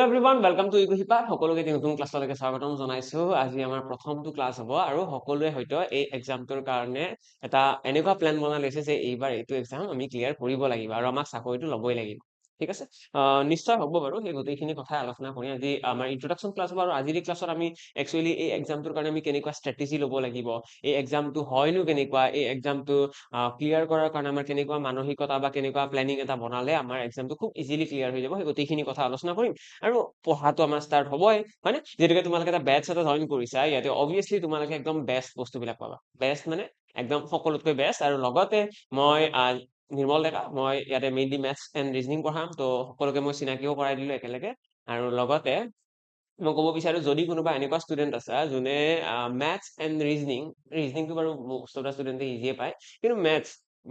Everyone welcome to ইকুহিপা সকলোকে নতুন ক্লাছলৈকে স্বাগতম জনাইছো আজি আমাৰ প্ৰথমটো ক্লাছ হ'ব আৰু সকলোৱে হয়তো এই এক্সামটোৰ কাৰণে এটা এনেকুৱা প্লেন বনাই লৈছে যে এইবাৰ এইটো এক্সাম আমি ক্লিয়াৰ কৰিব লাগিব আৰু আমাক চাকৰিটো ল'বই লাগিব ঠিক আছে নিশ্চয় হ'ব বাৰু সেই গোটেইখিনি কথা আলোচনা কৰি আজি আমাৰ ইন্ট্ৰডাকচন ক্লাছ হ'ব আৰু আজিৰ ক্লাছত আমি একচুৱেলি এই এক্সামটোৰ কাৰণে আমি কেনেকুৱা ষ্ট্ৰেটেজি ল'ব লাগিব এই এক্সামটো হয়নো কেনেকুৱা এই এক্সামটো ক্লিয়াৰ কৰাৰ কাৰণে আমাৰ কেনেকুৱা মানসিকতা বা কেনেকুৱা প্লেনিং এটা বনালে আমাৰ এক্সামটো খুব ইজিলি ক্লিয়াৰ হৈ যাব সেই গোটেইখিনি কথা আলোচনা কৰিম আৰু পঢ়াটো আমাৰ ষ্টাৰ্ট হ'বই হয়নে যেনেকৈ তোমালোকে এটা বেটছ এটা জইন কৰিছা ইয়াতে অবভিয়াছলি তোমালোকে একদম বেষ্ট বস্তুবিলাক পাবা বেষ্ট মানে একদম সকলোতকৈ বেষ্ট আৰু লগতে মই নিৰ্মল ডেকা মই ইয়াতে মেইনলি মেথছ এণ্ড ৰিজনিং পঢ়াম তো সকলোকে মই চিনাকিও কৰাই দিলো একেলগে আৰু লগতে মই ক'ব বিচাৰো যদি কোনোবা এনেকুৱা ষ্টুডেণ্ট আছে যোনে মেথছ এণ্ড ৰিজনিংটো বাৰু most of the ষ্টুডেণ্টে ইজিয়ে পায় কিন্তু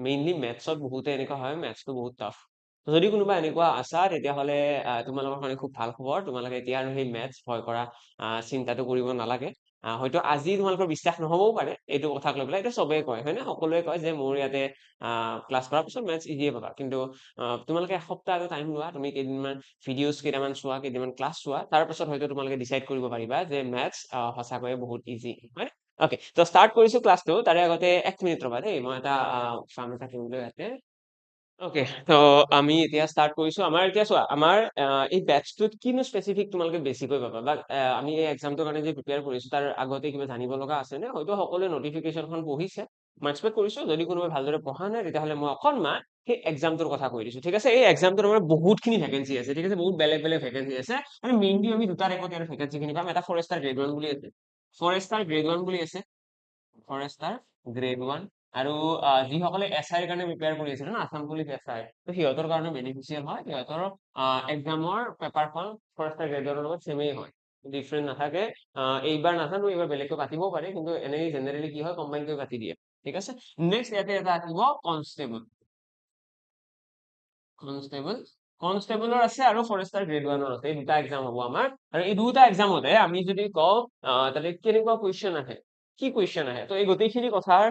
মেইনলি মেথছত বহুতে এনেকুৱা হয় মেথছটো বহুত টাফ যদি কোনোবা এনেকুৱা আছা তেতিয়াহ'লে তোমালোকৰ কাৰণে খুব ভাল খবৰ তোমালোকে এতিয়া আৰু সেই মেথছ ভয় কৰা চিন্তাটো কৰিব নালাগে হয়তো আজি তোমালোকৰ বিশ্বাস নহ'বও পাৰে এইটো কথাক লৈ পেলাই এইটো চবেই কয় হয় নে সকলোৱে কয় যে মোৰ ইয়াতে ক্লাছ কৰাৰ পিছত মেথছ ইজিয়ে পাবা কিন্তু তোমালোকে এসপ্তাহ এটা টাইম লোৱা তুমি কেইদিনমান ভিডিঅ'জ কেইটামান চোৱা কেইদিনমান ক্লাছ চোৱা তাৰ পাছত হয়তো তোমালোকে ডিচাইড কৰিব পাৰিবা যে মেথছ সঁচাকৈয়ে বহুত ইজি হয় অ'কে তো ষ্টাৰ্ট কৰিছো ক্লাছটো তাৰে আগতে 1 মিনিট ৰ'বা দেই মই এটা কাম এটা কৰিবলৈ ইয়াতে ওকে তো আমি এতিয়া ষ্টাৰ্ট কৰিছো আমাৰ এতিয়া চোৱা আমাৰ এই বেটচটোত কিনো স্পেচিফিক তোমালোকে বেছিকৈ পাবা বা আমি এই এক্সামটোৰ কাৰণে যে প্ৰিপেয়াৰ কৰিছো তাৰ আগতে কিবা জানিব লগা আছে নে হয়তো সকলোৱে নটিফিকেশ্যনখন পঢ়িছে মই এক্সপেক্ট কৰিছো যদি কোনোবাই ভালদৰে পঢ়া নাই তেতিয়াহ'লে মই অকণমান সেই এক্সামটোৰ কথা কৈ দিছো ঠিক আছে এই এক্সামটোৰ আমাৰ বহুতখিনি ভেকেঞ্চি আছে ঠিক আছে বহুত বেলেগ বেলেগ ভেকেঞ্চি আছে আৰু মেইনলি আমি দুটা ৰেকৰ্ড ভেকেঞ্চিখিনি পাম এটা ফৰেষ্টাৰ গ্ৰেড 1 বুলি আছে ফৰেষ্টাৰ গ্ৰেড 1 বুলি আছে ফৰেষ্টাৰ গ্ৰেড 1 আৰু যিসকলে এছআইৰ কাৰণে প্ৰিপেয়াৰ কৰি আছিল ন আছাম পুলিচ এছআই তো সিহঁতৰ কাৰণে বেনিফিচিয়েল হয় সিহঁতৰ এক্সামৰ পেপাৰখন ফৰেষ্টাৰ গ্ৰেডৰ লগত ছেমেই হয় ডিফাৰেণ্ট নাথাকে এইবাৰ নাজানো এইবাৰ বেলেগকৈ পাতিবও পাৰে কিন্তু এনেই জেনেৰেলি কি হয় কম্বাইন কৰি পাতি দিয়ে ঠিক আছে নেক্সট ইয়াতে এটা আহিব কনষ্টেবলৰ আছে আৰু ফৰেষ্টাৰ গ্ৰেড 1 আছে এই দুটা এক্সাম হ'ব আমাৰ আৰু এই দুটা এক্সামতে আমি যদি কওঁ তাতে কেনেকুৱা কুৱেশ্যন আহে কি কুৱেশ্যন আহে তো এই গোটেইখিনি কথাৰ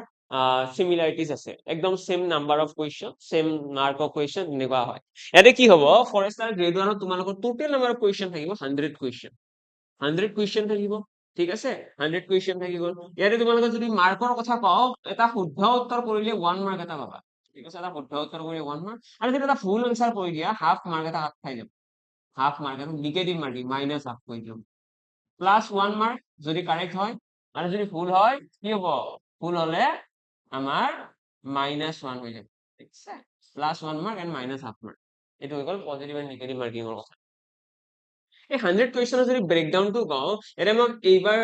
চিমিলাৰিটিজ আছে একদম same number of question same mark of question এনেকুৱা হয় ইয়াতে কি হ'ব ফৰেষ্টাৰ গ্ৰেড 1ত তোমালোকৰ টোটেল নাম্বাৰ অফ কুৱেশ্যন থাকিব 100 কুৱেশ্যন 100 কুৱেশ্যন থাকিব ঠিক আছে 100 কুৱেশ্যন থাকি গ'ল ইয়াতে তোমালোকে যদি মাৰ্কৰ কথা কওঁ এটা শুদ্ধ উত্তৰ কৰিলে 1 মাৰ্ক এটা পাবা ঠিক আছে এটা শুদ্ধ উত্তৰ কৰিলে 1 মাৰ্ক আৰু যদি এটা ভুল আনসাৰ কৰি দিয়া হাফ মাৰ্ক এটা কাট খাই যাব হাফ মাৰ্ক এটা নিগেটিভ মাৰ্কিং মাইনাছ হাফ কৰি দিম প্লাস 1 মাৰ্ক যদি কাৰেক্ট হয় আৰু যদি ভুল হয় কি হ'ব ভুল হলে আমাৰ -1 হৈ যাব ঠিক আছে plus 1 mark and minus half mark এইটো হৈ গ'ল পজিটিভ এণ্ড নিগেটিভ মাৰ্কিঙৰ কথা এই 100 কুৱেশ্যনৰ যদি ব্ৰেকডাউনটো কওঁ এতিয়া মই এইবাৰ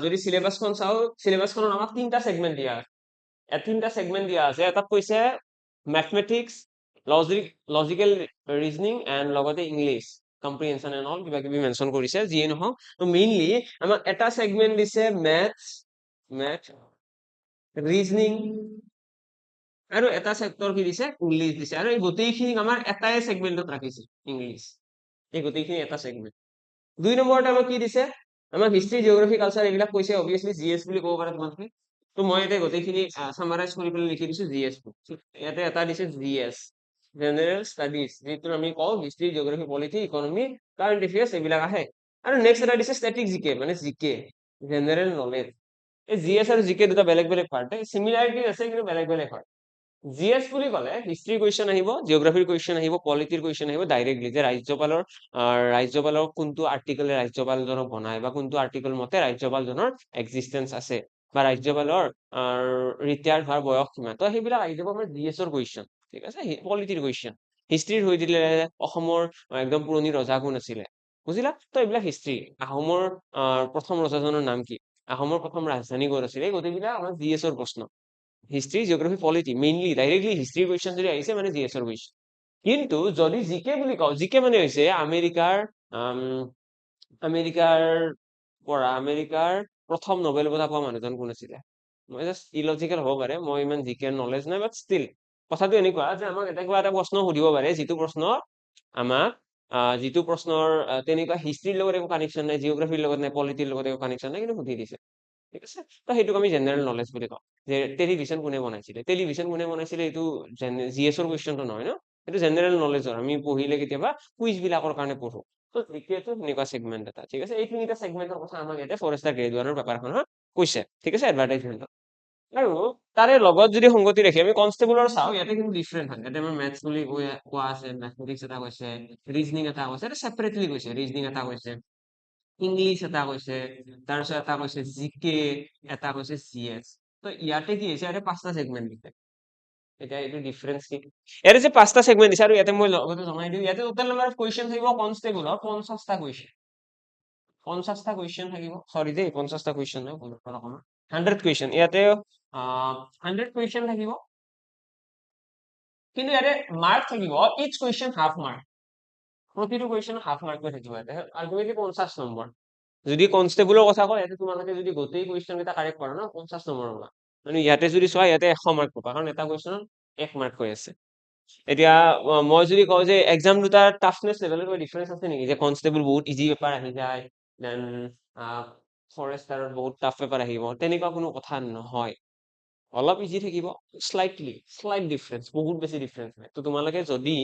যদি চিলেবাছখন চাওঁ চিলেবাছখনত আমাক 3টা ছেগমেণ্ট দিয়া আছে 3টা ছেগমেণ্ট দিয়া আছে এটাত কৈছে মেথমেটিক্স লজিকেল ৰিজনিং এণ্ড লগতে ইংলিছ কম্প্ৰিহেনশ্যন এণ্ড অল কিবা কিবি মেনশ্যন কৰিছে যিয়ে নহওক তো মেইনলি আমাক এটা ছেগমেণ্ট দিছে মেথ ৰিজনিং আৰু এটা চেপ্টাৰ কি দিছে ইংলিছ দিছে আৰু এই গোটেইখিনি আমাৰ এটাই ছেগমেণ্টত ৰাখিছে ইংলিছ এই গোটেইখিনি এটা ছেগমেণ্ট 2 নম্বৰত আমাক কি দিছে আমাক হিষ্ট্ৰী জিঅ'গ্ৰাফী কালচাৰ এইবিলাক কৈছে অবভিয়াছলি জিএছ বুলি ক'ব পাৰে তোমালোকে তো মই এতিয়া গোটেইখিনি সামাৰাইজ কৰি পেলাই লিখি দিছো জিএছ ইয়াতে এটা দিছে জিএছ জেনেৰেল ষ্টাডিজ যিটো আমি কওঁ history geography polity economy current affairs এইবিলাক আহে আৰু নেক্সট এটা দিছে ষ্টেটিক জিকে মানে জিকে জেনেৰেল নলেজ এই জিএছ আৰু জিকে দুটা বেলেগ বেলেগ পাৰ্ট চিমিলাৰিটি আছে কিন্তু বেলেগ বেলেগ হয় জিএছ বুলি ক'লে হিষ্ট্ৰী কুৱেশ্যন আহিব জিঅ'গ্ৰাফীৰ কুৱেশ্যন আহিব পলিটিৰ কুৱেশ্যন আহিব ডাইৰেক্টলি যে ৰাজ্যপালৰ কোনটো আৰ্টিকলে ৰাজ্যপালজনক বনায় বা কোনটো আৰ্টিকল মতে ৰাজ্যপালজনৰ এক্সিষ্টেঞ্চ আছে বা ৰাজ্যপালৰ ৰিটায়াৰ হোৱাৰ বয়স কিমান তো সেইবিলাক আহি যাব আমাৰ জিএছৰ কুৱেশ্যন ঠিক আছে পলিটিৰ কুৱেশ্যন হিষ্ট্ৰীৰ হৈ দিলে অসমৰ একদম পুৰণি ৰজা কোন আছিলে বুজিলা তো এইবিলাক হিষ্ট্ৰী আহোমৰ প্ৰথম ৰজাজনৰ নাম কি আহোমৰ প্ৰথম ৰাজধানী ক'ত আছিলে এই গোটেইবিলাক আমাৰ জিএছৰ প্ৰশ্ন history geography polity mainly directly হিষ্ট্ৰীৰ কুৱেশ্যন যদি আহিছে মানে জিএছৰ কুৱেশ্যন কিন্তু যদি জিকে বুলি কওঁ জিকে মানে হৈছে আমেৰিকাৰ প্ৰথম নোবেল বঁটা পোৱা মানুহজন কোন আছিলে মই জাষ্ট ইলজিকেল হ'ব পাৰে মই ইমান জিকে নলেজ নাই বাট ষ্টিল কথাটো এনেকুৱা যে আমাক কিবা এটা প্ৰশ্ন সুধিব পাৰে যিটো প্ৰশ্নৰ তেনেকুৱা হিষ্ট্ৰীৰ লগত একো কানেকশ্যন নাই জিঅ'গ্ৰাফীৰ লগত নাই পলিটিৰ লগত একো কানেকশ্যন নাই কিন্তু সুধি দিছে ঠিক আছে তো সেইটোক আমি জেনেৰেল নলেজ বুলি কওঁ যে টেলিভিছন কোনে বনাইছিলে এইটো জিএছৰ কুৱেশ্যনটো নহয় ন এইটো জেনেৰেল নলেজৰ আমি পঢ়িলে কেতিয়াবা কুইজ বিলাকৰ কাৰণে পঢ়ো তো জিকেটো সেনেকুৱা সেগমেন্ট এটা ঠিক আছে এই তিনিটা সেগমেন্টৰ কথা আমাক ইয়াতে ফৰেষ্টাৰ গ্ৰেড 1ৰ পেপাৰখনত কৈছে ঠিক আছে এডভাৰটাইজমেন্টত আৰু তাৰে লগত যদি সংগতি ৰাখি আমি কনষ্টেবলৰ চাওঁ ইয়াতে কিন্তু ডিফাৰেণ্ট হয় ইয়াতে আমাৰ মেথছ বুলি কোৱা আছে মেথমেটিক্স এটা কৈছে ৰিজনিং এটা কৈছে এটা ছেপাৰেটলি কৈছে ৰিজনিং এটা কৈছে ইংলিছ এটা কৈছে তাৰপিছত এটা কৈছে জিকে এটা কৈছে জিএছ তো ইয়াতে কি হৈছে ইয়াতে 5টা সেগমেন্ট দিছে এতিয়া এইটো ডিফাৰেন্স কি ইয়াতে যে 5টা সেগমেন্ট দিছে আৰু ইয়াতে মই লগতে জনাই দিওঁ ইয়াতে টোটেল নাম্বাৰ অফ কুৱেশ্যন থাকিব কনষ্টেবলৰ 50টা কুৱেশ্যন 50টা কুৱেশ্যন থাকিব সৰি দেই 50টা কুৱেশ্যন নহয় 100 কুৱেশ্যন ইয়াতে 100 কুৱেশ্যন থাকিব কিন্তু ইয়াতে মাৰ্ক থাকিব ইচ কুৱেশ্যন হাফ মাৰ্ক প্ৰতিটো কুৱেশ্যন হাফ মাৰ্ককৈ থাকিব ইয়াতে আলটিমেটলি 50 নম্বৰ যদি কনষ্টেবলৰ কথা কয় ইয়াতে তোমালোকে যদি গোটেই কুৱেশ্যন কেইটা কাৰেক্ট কৰা ন 50 নম্বৰ পাবা মানে ইয়াতে যদি চোৱা ইয়াতে 100 মাৰ্ক পাবা কাৰণ এটা কুৱেশ্যনত 1 মাৰ্ক হৈ আছে এতিয়া মই যদি কওঁ যে এক্সাম দুটাৰ টাফনেছ লেভেলৰ কিবা ডিফাৰেন্স আছে নেকি যে কনষ্টেবল বহুত ইজি পেপাৰ আহি যায় দেন ফৰেষ্টাৰত বহুত টাফ পেপাৰ আহিব তেনেকুৱা কোনো কথা নহয় অলপ ইজি থাকিব স্লাইট ডিফাৰেন্স বহুত বেছি ডিফাৰেন্স নাই তো তোমালোকে যদি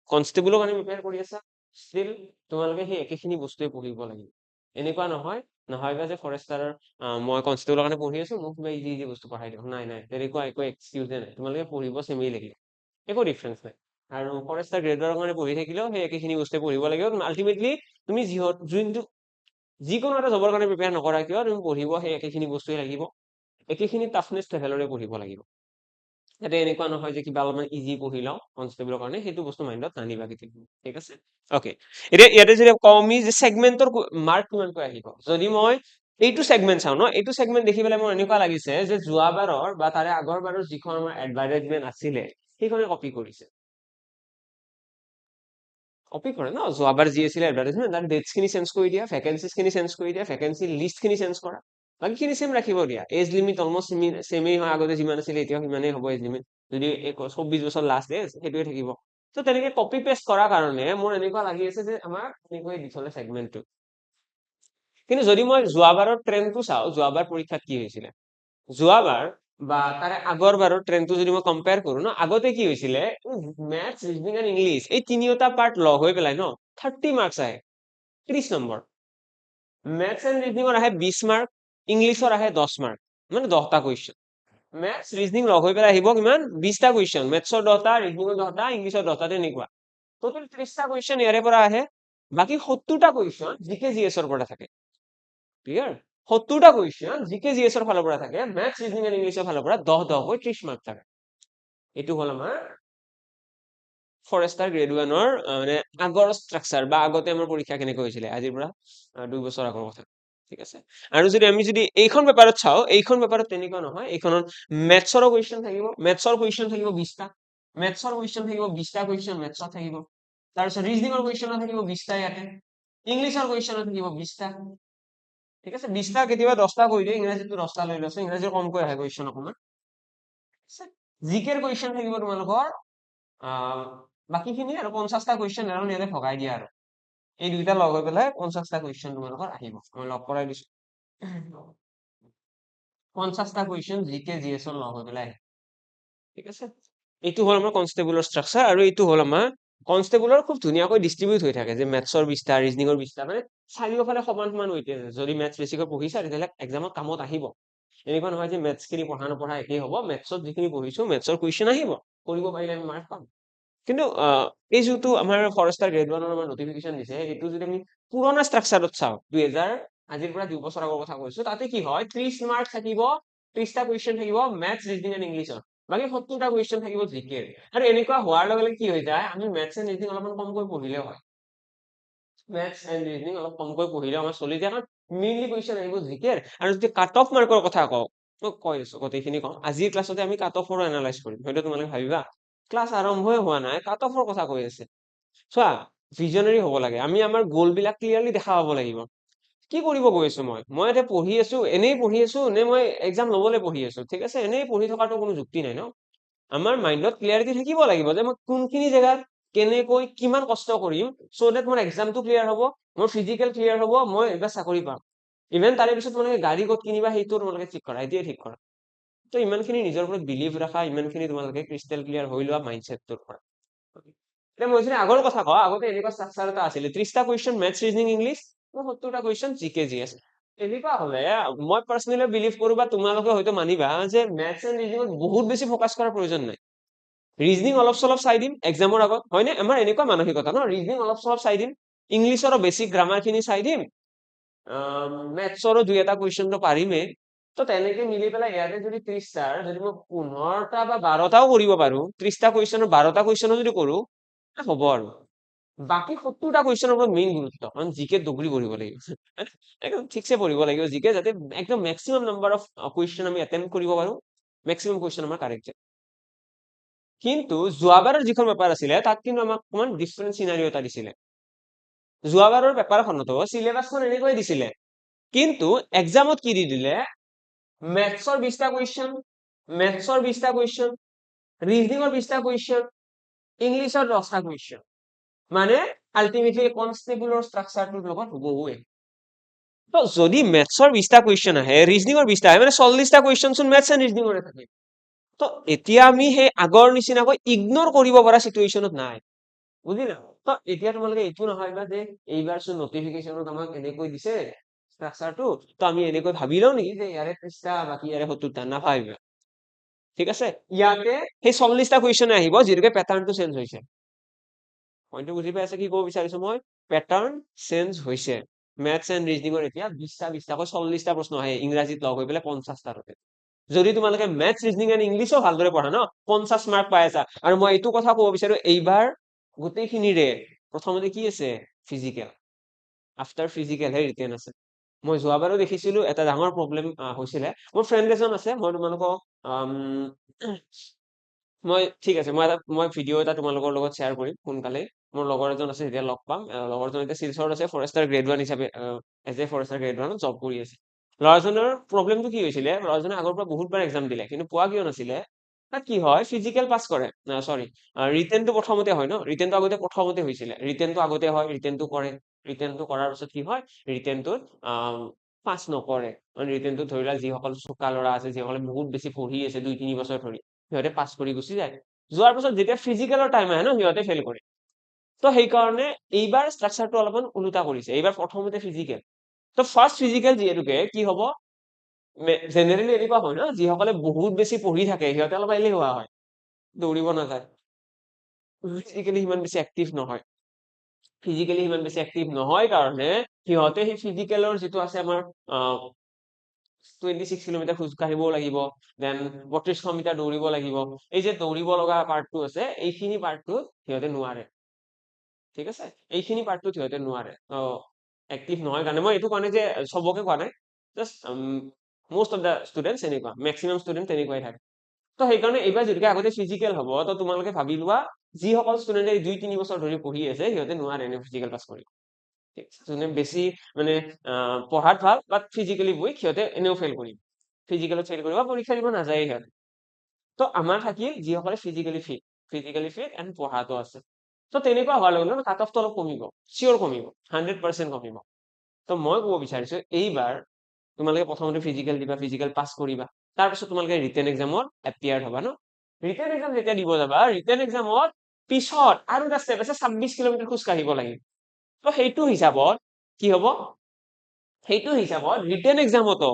কনষ্টেবলৰ কাৰণে প্ৰিপেয়াৰ কৰি আছা ষ্টিল তোমালোকে সেই একেখিনি বস্তুৱে পঢ়িব লাগিব এনেকুৱা নহয় নহয়বা যে ফৰেষ্টাৰৰ মই কনষ্টেবলৰ কাৰণে পঢ়ি আছো মোক কিবা ইজি বস্তু পঢ়াই দিয়ক নাই তেনেকুৱা একো এক্সকিউজে নাই তোমালোকে পঢ়িব চেমেই লাগিব একো ডিফাৰেন্স নাই আৰু ফৰেষ্টাৰ গ্ৰেডৰ কাৰণে পঢ়ি থাকিলেও সেই একেখিনি বস্তুৱে পঢ়িব লাগিব আলটিমেটলি তুমি যোনটো যিকোনো এটা জবৰ কাৰণে প্ৰিপেয়াৰ নকৰা কিয় তুমি পঢ়িব সেই একেখিনি বস্তুৱে লাগিব একেখিনি টাফনেছ লেভেলৰে পঢ়িব লাগিব যাতে এনেকুৱা নহয় যে কিবা অলপমান ইজি পঢ়ি লওঁ কনষ্টেবলৰ কাৰণে সেইটো বস্তু মাইণ্ডত নানিবা কেতিয়াও ঠিক আছে অকে এতিয়া ইয়াতে যদি কওঁ আমি যে সেগমেন্টৰ মাৰ্ক কিমানকৈ আহিব যদি মই এইটো সেগমেন্ট চাওঁ ন এইটো সেগমেন্ট দেখি পেলাই মোৰ এনেকুৱা লাগিছে যে যোৱাবাৰৰ বা তাৰে আগৰবাৰৰ যিখন আমাৰ এডভাৰটাইজমেন্ট আছিলে সেইখনে কপি কৰিছে কপি কৰে ন যোৱাবাৰ যি আছিলে এডভাৰটাইজমেন্ট তাৰ ডেটছ খিনি চেঞ্জ কৰি দিয়া ভেকেঞ্চিজ খিনি চেঞ্জ কৰি দিয়া ভেকেঞ্চি লিষ্ট খিনি চেঞ্জ কৰা বাকীখিনি চেম ৰাখিব দিয়া এজ লিমিট অলমষ্ট চেমেই হয় আগতে যিমান আছিলে এতিয়াও সিমানেই হ'ব এজ লিমিট যদি 24 বছৰ লাষ্ট এজ সেইটোৱে থাকিব তো তেনেকে কপি পেষ্ট কৰাৰ কাৰণে মোৰ এনেকুৱা লাগি আছে যে আমাৰ এনেকৈ দি থলে সেগমেন্টটো কিন্তু যদি মই যোৱাবাৰৰ ট্ৰেণ্ডটো চাওঁ যোৱাবাৰ পৰীক্ষাত কি হৈছিলে যোৱাবাৰ বা তাৰে আগৰবাৰৰ ট্ৰেণ্ডটো যদি মই কম্পেয়াৰ কৰো ন আগতে কি হৈছিলে মেথছ ৰিজনিং এণ্ড ইংলিছ এই তিনিওটা পাৰ্ট লগ হৈ পেলাই ন 30 মাৰ্কছ আহে 30 নম্বৰ মেথছ এণ্ড ৰিজনিঙৰ আহে 20 মাৰ্ক ইংলিছৰ আহে 10 মাৰ্ক মানে 10টা কুৱেশ্যন মেথছ ৰিজনিং লগ হৈ পেলাই আহিব কিমান 20টা কুৱেশ্যন মেথছৰ 10টা ৰিজনিঙৰ 10টা ইংলিছৰ 10টা তেনেকুৱা টোটেল 30টা কুৱেশ্যন ইয়াৰে পৰা আহে বাকী 70টা কুৱেশ্যন জিকে জিএছৰ পৰা থাকে ক্লিয়াৰ 70টা কুৱেশ্যন জিকে জিএছৰ ফালৰ পৰা থাকে মেথছ ৰিজনিং এণ্ড ইংলিছৰ ফালৰ পৰা 10 30 মাৰ্ক থাকে এইটো হ'ল আমাৰ ফৰেষ্টাৰ গ্ৰেড 1ৰ মানে আগৰ ষ্ট্ৰাকচাৰ বা আগতে আমাৰ পৰীক্ষা কেনেকৈ হৈছিলে আজিৰ পৰা 2 বছৰ আগৰ কথা ঠিক আছে আৰু যদি আমি যদি এইখন পেপাৰত চাওঁ এইখন পেপাৰত তেনেকুৱা নহয় এইখনত মেথছৰ কুৱেশ্যন থাকিব মেথছৰ কুৱেশ্যন থাকিব 20টা মেথছৰ কুৱেশ্যন থাকিব 20টা কুৱেশ্যন মেথছত থাকিব তাৰপিছত ৰিজনিঙৰ কুৱেশ্যন থাকিব 20টা ইয়াতে ইংলিছৰ কুৱেশ্যন থাকিব 20টা ঠিক আছে 20টা কেতিয়াবা 10টা কৰি দিয়ে ইংৰাজীটো 10টা লৈ লৈছে ইংৰাজীৰ কমকৈ আহে কুৱেশ্যন অকণমান জিকেৰ কুৱেশ্যন থাকিব তোমালোকৰ বাকীখিনি আৰু 50টা কুৱেশ্যন আৰু ইয়াতে ভগাই দিয়া আৰু এই দুইটা লগ হৈ পেলাই 50টা কুৱেশ্যন তোমালোকৰ আহিব মই লগ কৰাই দিছো 50টা কুৱেশ্যন জিকে জিএছৰ লগ হৈ পেলাই ঠিক আছে এইটো হ'ল আমাৰ কনষ্টেবলৰ ষ্ট্ৰাকচাৰ আৰু এইটো হ'ল আমাৰ কনষ্টেবলৰ খুব ধুনীয়াকৈ ডিষ্ট্ৰিবিউট হৈ থাকে যে মেথছৰ 20টা ৰিজনিঙৰ 20টা মানে চাৰিওফালে সমান সমান ৱেইটেজ আছে যদি মেথছ বেছিকৈ পঢ়িছা তেতিয়াহ'লে এক্সামত কামত আহিব এনেকুৱা নহয় যে মেথছ খিনি পঢ়া নপঢ়া একেই হ'ব মেথছত যিখিনি পঢ়িছো মেথছৰ কুৱেশ্যন আহিব কৰিব পাৰিলে আমি মাৰ্ক পাম কিন্তু এই যোনটো আমাৰ ফৰেষ্টাৰ গ্ৰেড 1ৰ আমাৰ নটিফিকেশ্যন দিছে এইটো যদি আমি পুৰণা ষ্ট্ৰাকচাৰত চাওঁ 2000 আজিৰ পৰা 2 বছৰ আগৰ কথা কৈছো তাতে কি হয় 30 মাৰ্ক থাকিব 30টা কুৱেশ্যন থাকিব মেথছ ৰিজনিং এণ্ড ইংলিছৰ বাকী 70টা কুৱেশ্যন থাকিব জিকেৰ আৰু এনেকুৱা হোৱাৰ লগে লগে কি হৈ যায় আমি মেথছ এণ্ড ৰিজনিং অলপমান কমকৈ পঢ়িলেও হয় মেথছ এণ্ড ৰিজনিং অলপ কমকৈ পঢ়িলেও আমাৰ চলি যায় কাৰণ মেইনলি কুৱেশ্যন আহিব জিকেৰ আৰু যদি কাট অফ মাৰ্কৰ কথা কওঁ মই কৈ আছো গোটেইখিনি কওঁ আজিৰ ক্লাছতে আমি কাট অফৰো এনালাইজ কৰিম হয়তো তোমালোকে ভাবিবা ক্লাছ আৰম্ভই হোৱা নাই কাট অফৰ কথা কৈ আছে চোৱা ভিজনাৰী হ'ব লাগে আমি আমাৰ গ'ল বিলাক ক্লিয়াৰলি দেখা পাব লাগিব কি কৰিব গৈ আছো মই এতিয়া পঢ়ি আছো এনেই পঢ়ি আছো নে মই এক্সাম ল'বলৈ পঢ়ি আছো ঠিক আছে এনেই পঢ়ি থকাটো কোনো যুক্তি নাই ন আমাৰ মাইণ্ডত ক্লিয়াৰিটি থাকিব লাগিব যে মই কোনখিনি জেগাত কেনেকৈ কিমান কষ্ট কৰিম চ' ডেট মোৰ এক্সামটো ক্লিয়াৰ হ'ব মোৰ ফিজিকেল ক্লিয়াৰ হ'ব মই এইবাৰ চাকৰি পাম ইভেন তাৰে পিছত তোমালোকে গাড়ী ক'ত কিনিবা সেইটো তোমালোকে ঠিক কৰা এতিয়াই ঠিক কৰা তো ইমানখিনি নিজৰ ওপৰত বিলিভ ৰাখা ইমানখিনি তোমালোকে ক্ৰিষ্টেল ক্লিয়াৰ হৈ লোৱা মাইণ্ডছেটটোৰ পৰা মই যদি আগৰ কথা কওঁ, আগতে এনেকুৱা ষ্ট্ৰাকচাৰ এটা আছিলে 30টা কুৱেশ্যন মেথছ ৰিজনিং ইংলিছ 70টা কুৱেশ্যন জিকে জিএছ। এনেকুৱা হলে মই পাৰ্চনেলি বিলিভ কৰো বা তোমালোকে হয়তো মানিবা যে মেথছ এণ্ড ৰিজনিঙত বহুত বেছি ফকাছ কৰাৰ প্ৰয়োজন নাই। ৰিজনিং অলপ চলপ চাই দিম এক্সামৰ আগত, হয়নে? আমাৰ এনেকুৱা মানসিকতা ন, ৰিজনিং অলপ চলপ চাই দিম, ইংলিছৰো বেছিক গ্ৰামাৰ খিনি চাই দিম, মেথছৰো 2-এটা কুৱেশ্যনটো পাৰিমেই। তো তেনেকে মিলি পেলাই ইয়াতে যদি 30টাৰ যদি মই 15টা বা 12টাও কৰিব পাৰো, 30টা কুৱেশ্যনৰ 12টা কুৱেশ্যনো যদি কৰো, হ'ব আৰু। বাকী 70টা কুৱেশ্যনৰ ওপৰত মেইন গুৰুত্ব, কাৰণ জিকে দগৰি পঢ়িব লাগিব। একদম ঠিকছে পঢ়িব লাগিব জিকে, যাতে একদম মেক্সিমাম নাম্বাৰ অফ কুৱেশ্যন আমি এটেম্প কৰিব পাৰো, মেক্সিমাম কুৱেশ্যন আমাৰ কাৰেক্ট যায়। কিন্তু যোৱাবাৰৰ যিখন পেপাৰ আছিলে তাত কিন্তু আমাক অকমান ডিফাৰেণ্ট চিনাৰিও এটা দিছিলে। যোৱাবাৰৰ পেপাৰখনতো চিলেবাছখন এনেকৈ দিছিলে, কিন্তু এক্সামত কি দি দিলে, মেথছৰ 20টা কুৱেশ্যন, মেথছৰ 20টা কুৱেশ্যন, ৰিজনিঙৰ 20টা কুৱেশ্যন, ইংলিছৰ 10টা কুৱেশ্যন। মানে আল্টিমেটলি কনষ্টেবলৰ ষ্ট্ৰাকচাৰটোৰ লগত হুবহুৱে। তো যদি মেথছৰ 20টা কুৱেশ্যন আহে, ৰিজনিঙৰ 20টা আহে, মানে 40টা কুৱেশ্যন চোন মেথছ এণ্ড ৰিজনিঙৰে থাকে। তো এতিয়া আমি সেই আগৰ নিচিনাকৈ ইগনোৰ কৰিব পৰা চিটুৱেশ্যনত নাই, বুজিলা? তো এতিয়া তোমালোকে এইটো নভাবিবা যে এইবাৰ চোন নটিফিকেশ্যনত আমাক এনেকৈ দিছে ষ্ট্ৰাকচাৰটো, তো আমি এনেকৈ ভাবি লওঁ নেকি যে ইয়াৰে 30টা বাকী ইয়াৰে 70টা, নাভাবিবা। ঠিক আছে, ইয়াতে সেই 40টা কুৱেশ্যনে আহিব যিটোকে পেটাৰ্ণটো চেঞ্জ হৈছে। পইণ্টটো বুজি পাই আছে কি ক'ব বিচাৰিছো মই? পেটাৰ্ণ চেঞ্জ হৈছে। মেথছ এণ্ড ৰিজনিঙৰ এতিয়া 20টাকৈ 40টা প্ৰশ্ন আহে, ইংৰাজীত লগ হৈ পেলাই 50টালৈকে। যদি তোমালোকে মেথছ ৰিজনিং এণ্ড ইংলিছো ভালদৰে পঢ়া ন, 50 মাৰ্ক পাই আছা। আৰু মই এইটো কথা ক'ব বিচাৰো, এইবাৰ গোটেইখিনিৰে প্ৰথমতে কি আছে? ফিজিকেল। আফটাৰ ফিজিকেলহে ৰিটেন আছে। মই যোৱাবাৰো দেখিছিলো এটা ডাঙৰ প্ৰব্লেম হৈছিলে। মোৰ ফ্ৰেণ্ড এজন আছে, মই তোমালোকক ঠিক আছে, মই ভিডিঅ' এটা তোমালোকৰ লগত শ্বেয়াৰ কৰিম সোনকালে। মোৰ লগৰ এজন আছে, যেতিয়া লগ পাম। লগৰজন এতিয়া শিলচৰত আছে, ফৰেষ্টাৰ গ্ৰেড 1 হিচাপে as a forester grade 1 job কৰি আছে। ল'ৰাজনৰ প্ৰব্লেমটো কি হৈছিলে, ল'ৰাজনে আগৰ পৰা বহুতবাৰ এক্সাম দিলে, কিন্তু পোৱা কিয় নাছিলে, তাত কি হয়, ফিজিকেল পাছ কৰে, চৰি ৰিটেনটো প্ৰথমতে হয় ন, ৰিটেনটো আগতে প্ৰথমতে হৈছিলে, ৰিটেনটো আগতে হয়, ৰিটেনটো কৰে, ৰিটেনটো কৰাৰ পিছত কি হয়, ৰিটেনটোত পাছ নকৰে। ৰিটেনটো ধৰি লোৱা যিসকল চোকা ল'ৰা আছে, যিসকলে বহুত বেছি পঢ়ি আছে 2-3 বছৰ ধৰি, সিহঁতে পাছ কৰি গুচি যায়। যোৱাৰ পিছত যেতিয়া ফিজিকেলৰ টাইম আহে ন, সিহঁতে ফেইল কৰে। তো সেইকাৰণে এইবাৰ ষ্ট্ৰাকচাৰটো অলপমান ওলোটা কৰিছে, এইবাৰ প্ৰথমতে ফিজিকেল। তো ফাৰ্ষ্ট ফিজিকেল যিহেতুকে কি হ'ব, জেনেৰেলি এনেকুৱা হয় ন, যিসকলে বহুত বেছি পঢ়ি থাকে সিহঁতে অলপ এলেহুৱা হয়, দৌৰিব নাযায়, ফিজিকেলি সিমান বেছি এক্টিভ নহয়। ফিজিকেলি সিমান বেছি এক্টিভ নহয় কাৰণে সিহঁতে সেই ফিজিকেলৰ যিটো আছে আমাৰ 26 কিলোমিটাৰ খোজ কাঢ়িবও লাগিব, দেন 3200 মিটাৰ দৌৰিব লাগিব। এই যে দৌৰিব লগা পাৰ্টটো আছে, এইখিনি পাৰ্টটো সিহঁতে নোৱাৰে। ঠিক আছে, এইখিনি পাৰ্টটো সিহঁতে নোৱাৰে। এক্টিভ নহয় কাৰণে, মই এইটো কোৱা নাই যে চবকে কোৱা নাই, just most of the students এনেকুৱা, মেক্সিমাম ষ্টুডেণ্ট তেনেকুৱাই থাকে। তো সেইকাৰণে এইবাৰ যিহেতুকে আগতে ফিজিকেল হ'ব, তো তোমালোকে ভাবি লোৱা যিসকল ষ্টুডেণ্টে 2-3 বছৰ ধৰি পঢ়ি আছে সিহঁতে নোৱাৰে এনে ফিজিকেল পাছ কৰিব। যোনে বেছি মানে পঢ়াত ভাল বাট ফিজিকেলি উইক, সিহঁতে এনেও ফেইল কৰিব, ফিজিকেলত ফেইল কৰিব, পৰীক্ষা দিব নাযায় সিহঁতে। তো আমাৰ থাকিল যিসকলে ফিজিকেলি ফিট এণ্ড পঢ়াটো আছে। তো তেনেকুৱা হোৱাৰ লগে লগে কাট অফটো অলপ কমিব, চিয়ৰ কমিব, 100% কমিব। তো মই ক'ব বিচাৰিছো এইবাৰ তোমালোকে প্ৰথমতে ফিজিকেল দিবা, ফিজিকেল পাছ কৰিবা, তাৰপিছত তোমালোকে ৰিটেন এক্সামত এপিয়াৰ হবা ন। ৰিটেন এক্সাম যেতিয়া দিব যাবা, ৰিটেন এক্সামত পিছত আৰু এটা ষ্টেপ আছে, 26 কিলোমিটাৰ খোজ কাঢ়িব লাগিব। তো সেইটো হিচাপত কি হ'ব, সেইটো হিচাপত ৰিটেন এক্সামতো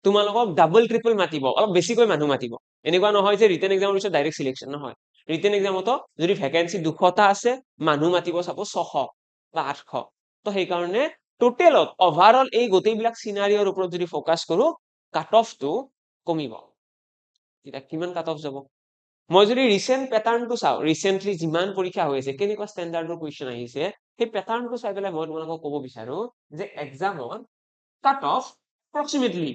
তোমালোকক ডাবল ট্ৰিপল মাতিব, অলপ বেছিকৈ মানুহ মাতিব। এনেকুৱা নহয় যে ৰিটেন এক্সামৰ পিছত ডাইৰেক্ট চিলেকশ্যন, নহয়। ৰিটেন এক্সামতো যদি ভেকেঞ্চি 200টা আছে, মানুহ মাতিব চাপ'জ 600 বা 800। তো সেইকাৰণে টোটেলত অভাৰঅল এই গোটেইবিলাক চিনাৰিঅৰ ওপৰত যদি ফ'কাছ কৰো, কাট অফটো কমিব। এতিয়া কিমান কাট অফ যাব, মই যদি ৰিচেণ্ট পেটাৰ্ণটো চাওঁ, ৰিচেণ্টলি যিমান পৰীক্ষা হৈ আছে, কেনেকুৱা ষ্টেণ্ডাৰ্ডৰ কুৱেশ্যন আহিছে, সেই পেটাৰ্ণটো চাই পেলাই মই তোমালোকক ক'ব বিচাৰো যে এক্সামত কাট অফ এপ্ৰক্সিমেটলি,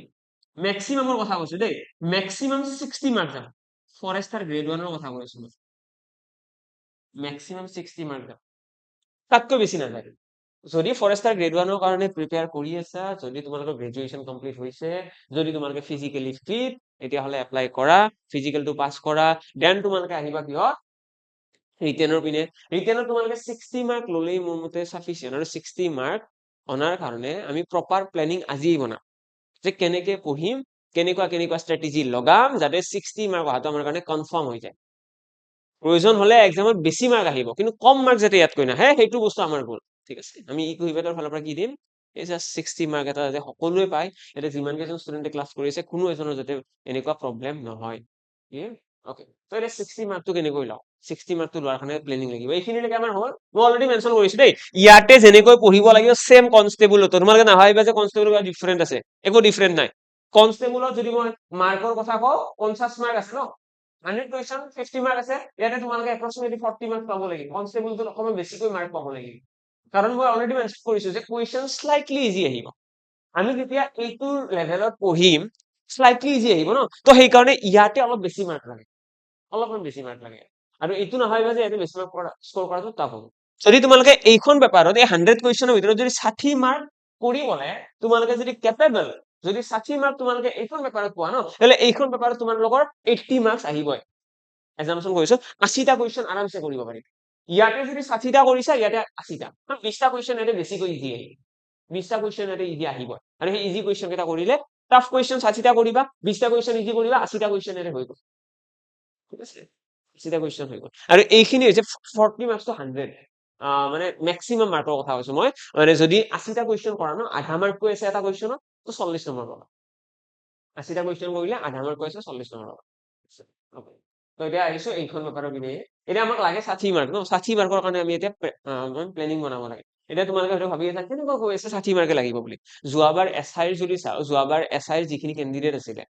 মেক্সিমামৰ কথা কৈছো দেই, মেক্সিমাম 60 মাৰ্ক যাব। ফৰেষ্টাৰ গ্ৰেড 1ৰ কথা কৈছো মই, মেক্সিমাম 60 মাৰ্ক যাব, তাতকৈ বেছি নাযায়। যদি ফৰেষ্টাৰ গ্ৰেড 1ৰ কাৰণে প্ৰিপেয়াৰ কৰি আছা, যদি তোমালোকৰ গ্ৰেজুৱেশ্যন কমপ্লিট হৈছে, যদি তোমালোকে ফিজিকেলি ফিট, তেতিয়াহ'লে এপ্লাই কৰা, ফিজিকেলটো পাছ কৰা, দেন তোমালোকে আহিবা কিহত, ৰিটেনৰ পিনে। ৰিটেনত তোমালোকে 60 মাৰ্ক ল'লেই মোৰ মতে চাফিচিয়েণ্ট, আৰু 60 মাৰ্ক অনাৰ কাৰণে আমি প্ৰপাৰ প্লেনিং আজিয়ে বনাম, যে কেনেকে পঢ়িম, কেনেকুৱা ষ্ট্ৰেটেজি লগাম, যাতে 60 মাৰ্ক অহাটো আমাৰ কাৰণে কনফাৰ্ম হৈ যায়। প্ৰয়োজন হলে এক্সামত বেছি মাৰ্ক আহিব কিন্তু কম মাৰ্ক যাতে ইয়াতকৈ নাহে সেইটো বস্তু আমাৰ গ'ল ঠিক আছে আমি ইকুইভেটৰ ফালৰ পৰা কি দিম এই জাষ্ট 60 মাৰ্ক এটা যাতে সকলোৱে পায় ইয়াতে যিমান কেইজন ষ্টুডেণ্টে ক্লাছ কৰিছে কোনো এজনৰ যাতে এনেকুৱা প্ৰব্লেম নহয় ওকে তো এতিয়া 60 মাৰ্কটো কেনেকৈ লওঁ 60 মাৰ্কটো লোৱাৰ কাৰণে প্লেনিং লাগিব এইখিনিলৈকে আমাৰ হ'ল মই অলৰেডি মেনশ্যন কৰিছো দেই ইয়াতে যেনেকৈ পঢ়িব লাগিব সেম কনষ্টেবলতো তোমালোকে নাভাবিবা যে কনষ্টেবল কিবা ডিফাৰেণ্ট আছে একো ডিফাৰেণ্ট নাই কনষ্টেবলত যদি মই মাৰ্কৰ কথা কওঁ 50 মাৰ্ক আছে ন 100 question 50 মাৰ্ক আছে ইয়াতে তোমালোকে এপ্ৰক্সিমেটলি 40 মাৰ্ক পাব লাগিব কনষ্টেবলটোত অকণমান বেছিকৈ মাৰ্ক পাব লাগিব কাৰণ মই অলৰেডি মেনশ্যন কৰিছো যে কুৱেশ্যন স্লাইটলি ইজি আহিব আমি যেতিয়া এইটো লেভেলত পঢ়িম স্লাইটলি ইজি আহিব ন তো সেইকাৰণে ইয়াতে অলপ বেছি মাৰ্ক লাগে অলপমান বেছি মাৰ্ক লাগে আৰু এইটো নাভাবিবা যে ইয়াতে বেছি মাৰ্ক স্ক'ৰ কৰাটো টাফ হ'ব যদি তোমালোকে এইখন পেপাৰত এই 100 কুৱেশ্যনৰ ভিতৰত যদি 60 মাৰ্ক কৰিবলৈ তোমালোকে যদি কেপেবল যদি 60 মাৰ্ক তোমালোকে এইখন পেপাৰত পোৱা ন তেতিয়াহ'লে এইখন পেপাৰত তোমালোকৰ 80 মাৰ্কছ আহিবই এজাম্পচন কৰিছো 80টা কুৱেশ্যন আৰামছে কৰিব পাৰিম ইয়াতে যদি 60টা কৰিছা ইয়াতে 80টা 20টা কুৱেশ্যন ইয়াতে বেছিকৈ ইজি আহিব 20টা কুৱেশ্যন ইয়াতে ইজি আহিব আৰু সেই ইজি কুৱেশ্যন কেইটা কৰিলে টাফ কুৱেশ্যন 60টা কৰিবা 20টা কুৱেশ্যন ইজি কৰিবা 80টা কুৱেশ্যন ইয়াতে হৈ গ'ল ঠিক আছে 80টা কুৱেশ্যন হৈ গ'ল আৰু এইখিনি হৈছে 40 মাৰ্কছ টু 100 মানে মেক্সিমাম মাৰ্কৰ কথা কৈছো মই মানে যদি 80টা কুৱেশ্যন কৰা ন আধা মাৰ্ক কৈ আছে এটা কুৱেশ্যনত তো 40 নম্বৰ পাবা 80টা কুৱেশ্যন কৰিলে আধা মাৰ্ক কৈ আছে 40 নম্বৰ পাবা তো এতিয়া আহিছো এইখন পেপাৰৰ পিনে এতিয়া আমাক লাগে 60 মাৰ্ক ন 60 মাৰ্কৰ কাৰণে আমি এতিয়া প্লেনিং বনাব লাগে এতিয়া তোমালোকে হয়তো ভাবি আছা কেনেকুৱা কৈ আছে 60 মাৰ্কে লাগিব বুলি যোৱাবাৰ এছআইৰ যদি চাওঁ যোৱাবাৰ এছআইৰ যিখিনি কেণ্ডিডেট আছিলে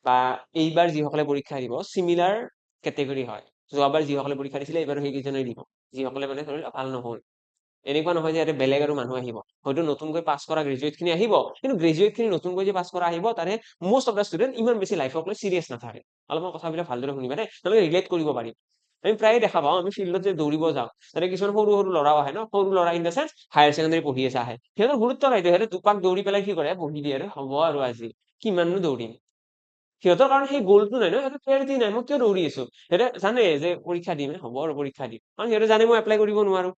বা এইবাৰ যিসকলে পৰীক্ষা দিব চিমিলাৰ কেটেগৰী হয় যোৱাবাৰ যিসকলে পৰীক্ষা দিছিলে এইবাৰ সেইকেইজনেই দিব যিসকলে মানে ধৰি ভাল নহ'ল এনেকুৱা নহয় যে ইয়াতে বেলেগ আৰু মানুহ আহিব হয়তো নতুনকৈ পাছ কৰা গ্ৰেজুৱেট খিনি আহিব কিন্তু গ্ৰেজুৱেট খিনি নতুনকৈ যে পাছ কৰা আহিব তাৰে most of the student ইমান বেছি লাইফক লৈ চিৰিয়াছ নাথাকে অলপমান কথাবিলাক ভালদৰে শুনিবা দেই তোমালোকে ৰিলেট কৰিব পাৰিম আমি প্ৰায়ে দেখা পাওঁ আমি ফিল্ডত যে দৌৰিব যাওঁ তাতে কিছুমান সৰু সৰু ল'ৰাও আহে ন সৰু ল'ৰা in the science higher secondary পঢ়ি আছে আহে সিহঁতৰ গুৰুত্ব নাই সিহঁতে দুপাক দৌৰি পেলাই কি কৰে বহি দিয়ে আৰু হ'ব আৰু আজি কিমাননো দৌৰিম সিহঁতৰ কাৰণে সেই গ'লটো নাই ন সিহঁতৰ ক্লেৰিটি নাই মই কিয় দৌৰি আছো সিহঁতে জানে যে পৰীক্ষা দিম হ'ব আৰু পৰীক্ষা দিম কাৰণ সিহঁতে জানে মই এপ্লাই কৰিব নোৱাৰো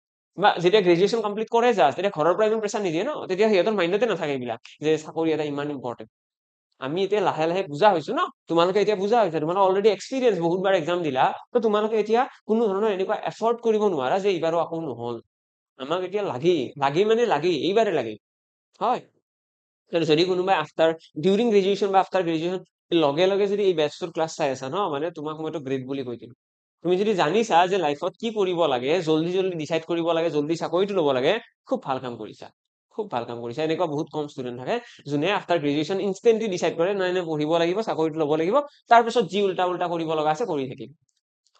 বা যেতিয়া গ্ৰেজুৱেশ্যন কমপ্লিট কৰে যা তেতিয়া ঘৰৰ পৰা ইমান প্ৰেছাৰ নিদিয়ে ন তেতিয়া সিহঁতৰ মাইণ্ডতে নাথাকে এইবিলাক যে চাকৰি এটা ইমান ইম্পৰ্টেণ্ট আমি এতিয়া লাহে লাহে বুজা হৈছো ন তোমালোকে এতিয়া বুজা হৈছে তোমালোকে অলৰেডি এক্সপিৰিয়েঞ্চ বহুতবাৰ এক্সাম দিলা তো তোমালোকে এতিয়া কোনো ধৰণৰ এনেকুৱা এফৰ্ট কৰিব নোৱাৰা যে এইবাৰো আকৌ নহ'ল আমাক এতিয়া লাগেই মানে লাগেই এইবাৰে লাগে হয় যদি কোনোবাই আফটাৰ ডিউৰিং গ্ৰেজুৱেশ্যন বা আফটাৰ গ্ৰেজুৱেশ্যন লগে লগে যদি এই বেচটোৰ ক্লাছ চাই আছা ন মানে তোমাক মইতো গ্ৰেট বুলি কৈ দিম তুমি যদি জানিছা যে লাইফত কি কৰিব লাগে জল্দি জল্দি ডিচাইড কৰিব লাগে জল্দি চাকৰিটো ল'ব লাগে খুব ভাল কাম কৰিছা খুব ভাল কাম কৰিছা এনেকুৱা বহুত কম ষ্টুডেণ্ট থাকে যোনে আফটাৰ গ্ৰেজুৱেশ্যন ইনষ্টেণ্টলি ডিচাইড কৰে নাই নাই পঢ়িব লাগিব চাকৰিটো ল'ব লাগিব তাৰপিছত যি উল্টা উল্টা কৰিব লগা আছে কৰি থাকিম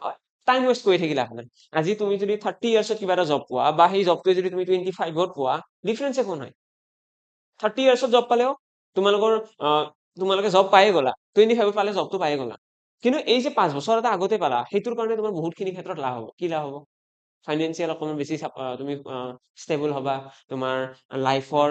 হয় টাইম ৱেষ্ট কৰি থাকিলা আপোনাৰ আজি তুমি যদি 30 ইয়াৰ্ছত কিবা এটা জব পোৱা বা সেই জবটোৱে যদি তুমি 25ত পোৱা ডিফাৰেঞ্চ একো নাই 30 ইয়াৰ্ছত জব পালেও তোমালোকে জব পায়ে গ'লা 25 পালে জবটো পায়ে গ'লা কিন্তু এই যে 5 বছৰ এটা আগতে পালা সেইটোৰ কাৰণে তোমাৰ বহুতখিনি ক্ষেত্ৰত লাভ হ'ব কি লাভ হ'ব ফাইনেন্সিয়েল অকণমান বেছি তুমি ষ্টেবল হ'বা তোমাৰ লাইফৰ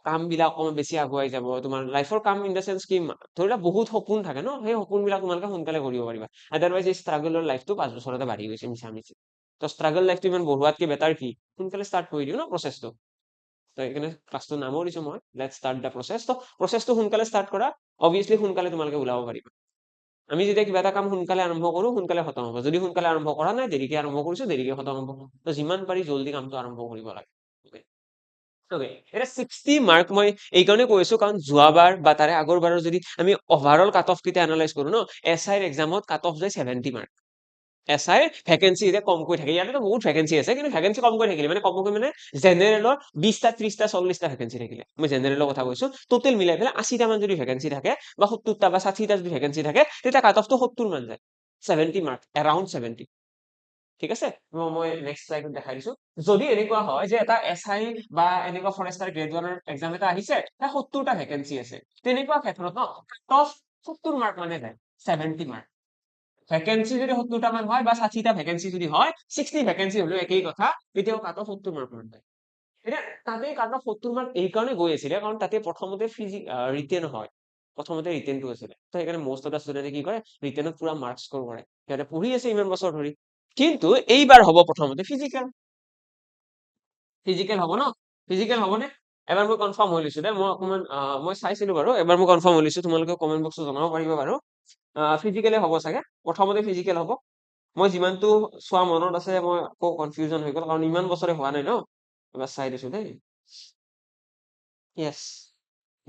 কামবিলাক অকণমান বেছি আগুৱাই যাব তোমাৰ লাইফৰ কাম ইন দ্য চেন্স কি ধৰি লোৱা বহুত সপোন থাকে ন সেই সপোনবিলাক তোমালোকে সোনকালে কৰিব পাৰিবা আদাৰৱাইজ এই ষ্ট্ৰাগলৰ লাইফটো 5 বছৰতে বাঢ়ি গৈছে মিছামিছি তো ষ্ট্ৰাগল লাইফটো ইমান বঢ়োৱাতকে বেটাৰ কি সোনকালে ষ্টাৰ্ট কৰি দিওঁ ন প্ৰচেছটো তো সেইকাৰণে ক্লাছটো নামো দিছো মই লেটছ ষ্টাৰ্ট দ্য প্ৰচেছ তো প্ৰচেছটো সোনকালে ষ্টাৰ্ট কৰা অবভিয়াছলি সোনকালে তোমালোকে ওলাব পাৰিবা আমি যেতিয়া কিবা এটা কাম সোনকালে আৰম্ভ কৰো সোনকালে খতম হ'ব যদি সোনকালে আৰম্ভ কৰা নাই দেৰিকে আৰম্ভ কৰিছো দেৰিকে খতম হ'ব তো যিমান পাৰি জলদি কামটো আৰম্ভ কৰিব লাগে Okay, এটা 60 মাৰ্ক মই এই কাৰণে কৈ আছো কাৰণ যোৱাবাৰ বা তাৰে আগৰবাৰৰ যদি আমি অভাৰঅল কাট অফ কেইটা এনালাইজ কৰো ন এছআইৰ এক্সামত কাট অফ যায় 70 মাৰ্ক এছআইৰ ভেকেঞ্চি এতিয়া কমকৈ থাকে ইয়াতেতো বহুত ভেকেঞ্চি আছে কিন্তু ভেকেঞ্চি কমকৈ থাকিলে মানে কমকৈ মানে জেনেৰেলৰ 20টা 30টা 40টা ভেকেঞ্চি থাকিলে মই জেনেৰেলৰ কথা কৈছো টোটেল মিলাই পেলাই 80টা মান যদি ভেকেঞ্চি থাকে বা 70টা বা 60টা যদি ভেকেঞ্চি থাকে তেতিয়া কাট অফটো 70 মান যায় 70 মাৰ্ক এৰাউণ্ড 70 ঠিক আছে মই নেক্সট স্লাইডত দেখাই দিছো যদি এনেকুৱা হয় যে এটা এছআই বা এনেকুৱা ফৰেষ্টাৰ গ্ৰেড 1ৰ এক্সাম এটা আহিছে 70টা ভেকেঞ্চি আছে তেনেকুৱা ক্ষেত্ৰত ন কাট অফ 70 মাৰ্ক মানে যায় 70 মাৰ্ক ভেকেঞ্চি যদি 70টা মান হয় বা 60টা ভেকেঞ্চি যদি হয় 60 ভেকেঞ্চি হলেও একেই কথা তেতিয়াও কাট অফ 70 মাৰ্ক মান যায় এতিয়া তাতে কাট অফ 70 মাৰ্ক এই কাৰণে গৈ আছিলে কাৰণ তাতে প্ৰথমতে ৰিটেন হয় প্ৰথমতে ৰিটেনটো আছিলে তো সেইকাৰণে মষ্ট অফ দা ষ্টুডেণ্টে কি কৰে ৰিটেনত পুৰা মাৰ্ক স্ক'ৰ কৰে সিহঁতে পঢ়ি আছে ইমান বছৰ ধৰি কিন্তু এইবাৰ হ'ব প্ৰথমতে ফিজিকেল হ'ব ন ফিজিকেল হ'বনে এবাৰ মই কনফাৰ্ম হৈ লৈছো দে মই অকণমান মই চাইছিলো বাৰু এবাৰ মই কনফাৰ্ম হৈ লৈছো তোমালোকে কমেণ্ট বক্সত জনাব পাৰিবা বাৰু ফিজিকেলে হ'ব চাগে প্ৰথমতে ফিজিকেল হ'ব মই যিমানটো চোৱা মনত আছে মই আকৌ কনফিউজন হৈ গ'ল কাৰণ ইমান বছৰে হোৱা নাই ন এবাৰ চাই দিছো দেই য়েছ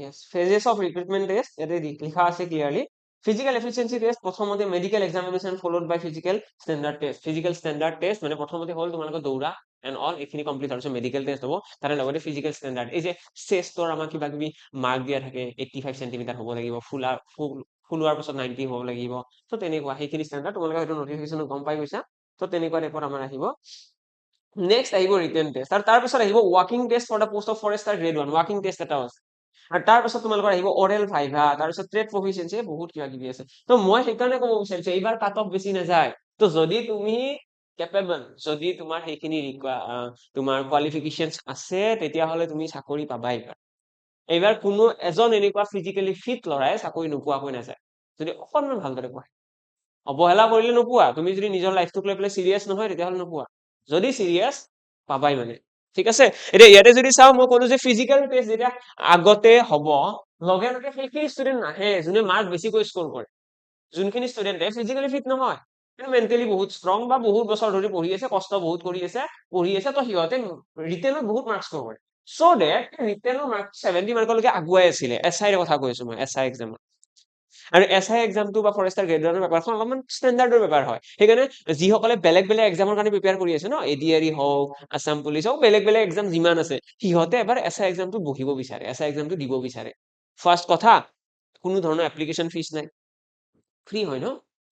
য়েছ phases of recruitment test ইয়াতে লিখা আছে ক্লিয়াৰলি physical efficiency test প্ৰথমতে medical examination followed by physical standard test physical standard test মানে প্ৰথমতে হ'ল তোমালোকৰ দৌৰা and all এইখিনি কমপ্লিট হোৱাৰ পিছত মেডিকেল টেষ্ট হ'ব তাৰে লগতে ফিজিকেল ষ্টেণ্ডাৰ্ড এই যে চেষ্টৰ আমাৰ কিবা কিবি মাৰ্ক দিয়া থাকে 85 চেণ্টিমিটাৰ হ'ব লাগিব ফুলোৱাৰ পাছত 90 হ'ব লাগিব তো তেনেকুৱা সেইখিনি ষ্টেণ্ডাৰ্ড তোমালোকে হয়তো নটিফিকেশ্যন গম পাই গৈছা তো তেনেকুৱা টাইপৰ আমাৰ আহিব নেক্সট আহিব ৰিটেন টেষ্ট আৰু তাৰ পিছত আহিব ৱাকিং test for the post of forester grade 1 ৱাকিং টেষ্ট এটা আছে আৰু তাৰ পাছত তোমালোকৰ আহিব অৰেল ভাইভা তাৰ পিছত ট্ৰেড প্ৰফিচিয়েঞ্চি বহুত কিবা কিবি আছে তো মই সেইকাৰণে ক'ব বিচাৰিছো এইবাৰ কাট অফ বেছি নাযায় তো যদি তুমি কেপেবল যদি তোমাৰ সেইখিনি তোমাৰ কোৱালিফিকেশ্যন আছে তেতিয়াহ'লে তুমি চাকৰি পাবা এইবাৰ কোনো এজন এনেকুৱা ফিজিকেলি ফিট ল'ৰাই চাকৰি নোপোৱাকৈ নাযায় যদি অকণমান ভালদৰে পঢ়ে অৱহেলা কৰিলে নোপোৱা তুমি যদি নিজৰ লাইফটোক লৈ পেলাই চিৰিয়াছ নহয় তেতিয়াহ'লে নোপোৱা যদি চিৰিয়াছ পাবাই মানে ঠিক আছে এতিয়া ইয়াতে যদি চাওঁ মই ক'লো যে ফিজিকেল টেষ্ট যেতিয়া আগতে হ'ব লগে লগে সেইখিনি ষ্টুডেণ্ট নাহে যোনে মাৰ্ক বেছিকৈ স্ক'ৰ কৰে যোনখিনি ষ্টুডেণ্টে ফিজিকেলি ফিট নহয় মেণ্টেলি বহুত ষ্ট্ৰং বা বহুত বছৰ ধৰি পঢ়ি আছে কষ্ট বহুত কৰি আছে পঢ়ি আছে তো সিহঁতে ৰিটেনত বহুত মাৰ্ক স্ক'ৰ কৰে চ' ডেট ৰিটেনৰ মাৰ্ক 70 মাৰ্কলৈকে আগুৱাই আছিলে SI ৰ কথা কৈ আছো মই SI এক্সামত আৰু SI এক্সামটো বা ফৰেষ্টাৰ গ্ৰেড 1ৰ পেপাৰখন অলপমান ষ্টেণ্ডাৰ্ডৰ পেপাৰ হয় সেইকাৰণে যিসকলে বেলেগ বেলেগ এক্সামৰ কাৰণে প্ৰিপেয়াৰ কৰি আছে ন ADRE হওক আছাম পুলিচ হওক বেলেগ বেলেগ এক্সাম যিমান আছে সিহঁতে এবাৰ SI এক্সামটো বহিব বিচাৰে SI এক্সামটো দিব বিচাৰে ফাৰ্ষ্ট কথা কোনো ধৰণৰ এপ্লিকেশ্যন ফিজ নাই ফ্ৰী হয় ন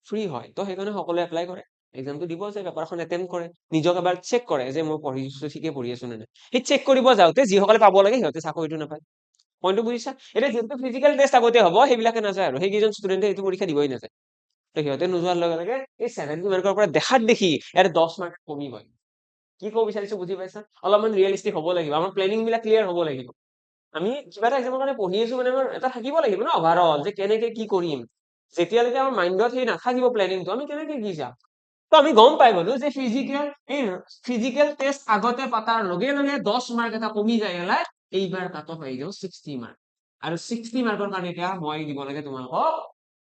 ফ্ৰী হয় তো সেইকাৰণে সকলোৱে এপ্লাই কৰে এক্সামটো দিব যায় পেপাৰখন এটেম্প কৰে নিজক এবাৰ চেক কৰে যে মই পঢ়িছো ঠিকে পঢ়ি আছো নে নাই সেই চেক কৰিব যাওঁতে যিসকলে পাব লাগে সিহঁতে চাকৰিটো নাপায় পইণ্টটো বুজিছা এতিয়া যিহেতু ফিজিকেল টেষ্ট আগতে হ'ব সেইবিলাকে নাযায় আৰু সেইকেইজন ষ্টুডেণ্টে এইটো পৰীক্ষা দিবই নাযায় তো সিহঁতে নোযোৱাৰ লগে লগে এই 70 মাৰ্কৰ পৰা দেখাত দেখি ইয়াতে 10 মাৰ্ক কমিব কি ক'ব বিচাৰিছো বুজি পাইছা অলপমান ৰিয়েলিষ্টিক হ'ব লাগিব আমাৰ প্লেনিং বিলাক ক্লিয়াৰ হ'ব লাগিব আমি কিবা এটা এক্সামৰ কাৰণে পঢ়ি আছো মানে আমাৰ এটা থাকিব লাগিব ন অভাৰঅল যে কেনেকে কি কৰিম যেতিয়ালৈকে আমাৰ মাইণ্ডত সেই নাথাকিব প্লেনিংটো আমি কেনেকে কি যাম তো আমি গম পাই গলো যে ফিজিকেল টেষ্ট আগতে পাতাৰ লগে লগে 10 মাৰ্ক এটা কমি যায় এইবাৰ কাট অফ আহি যাব 60 মাৰ্ক আৰু 60 মাৰ্কৰ কাৰণে এতিয়া মই দিব লাগে তোমালোকক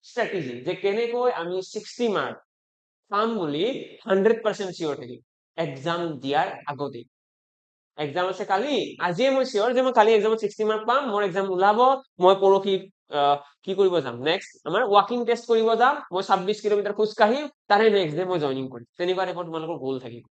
ষ্ট্ৰেটেজি যে কেনেকৈ আমি 60 মাৰ্ক পাম বুলি 100% চিয়ৰ থাকিম এক্সাম দিয়াৰ আগতে এক্সাম আছে কালি আজিয়ে মই চিয়ৰ যে মই কালি এক্সামত 60 মাৰ্ক পাম মোৰ এক্সাম ওলাব মই পৰহি কি কৰিব যাম নেক্সট আমাৰ ৱাকিং টেষ্ট কৰিব যাম মই 26 কিলোমিটাৰ খোজ কাঢ়িম তাৰে নেক্সট ডে মই জইনিং কৰিম তেনেকুৱা টাইপৰ তোমালোকৰ গ'ল থাকিব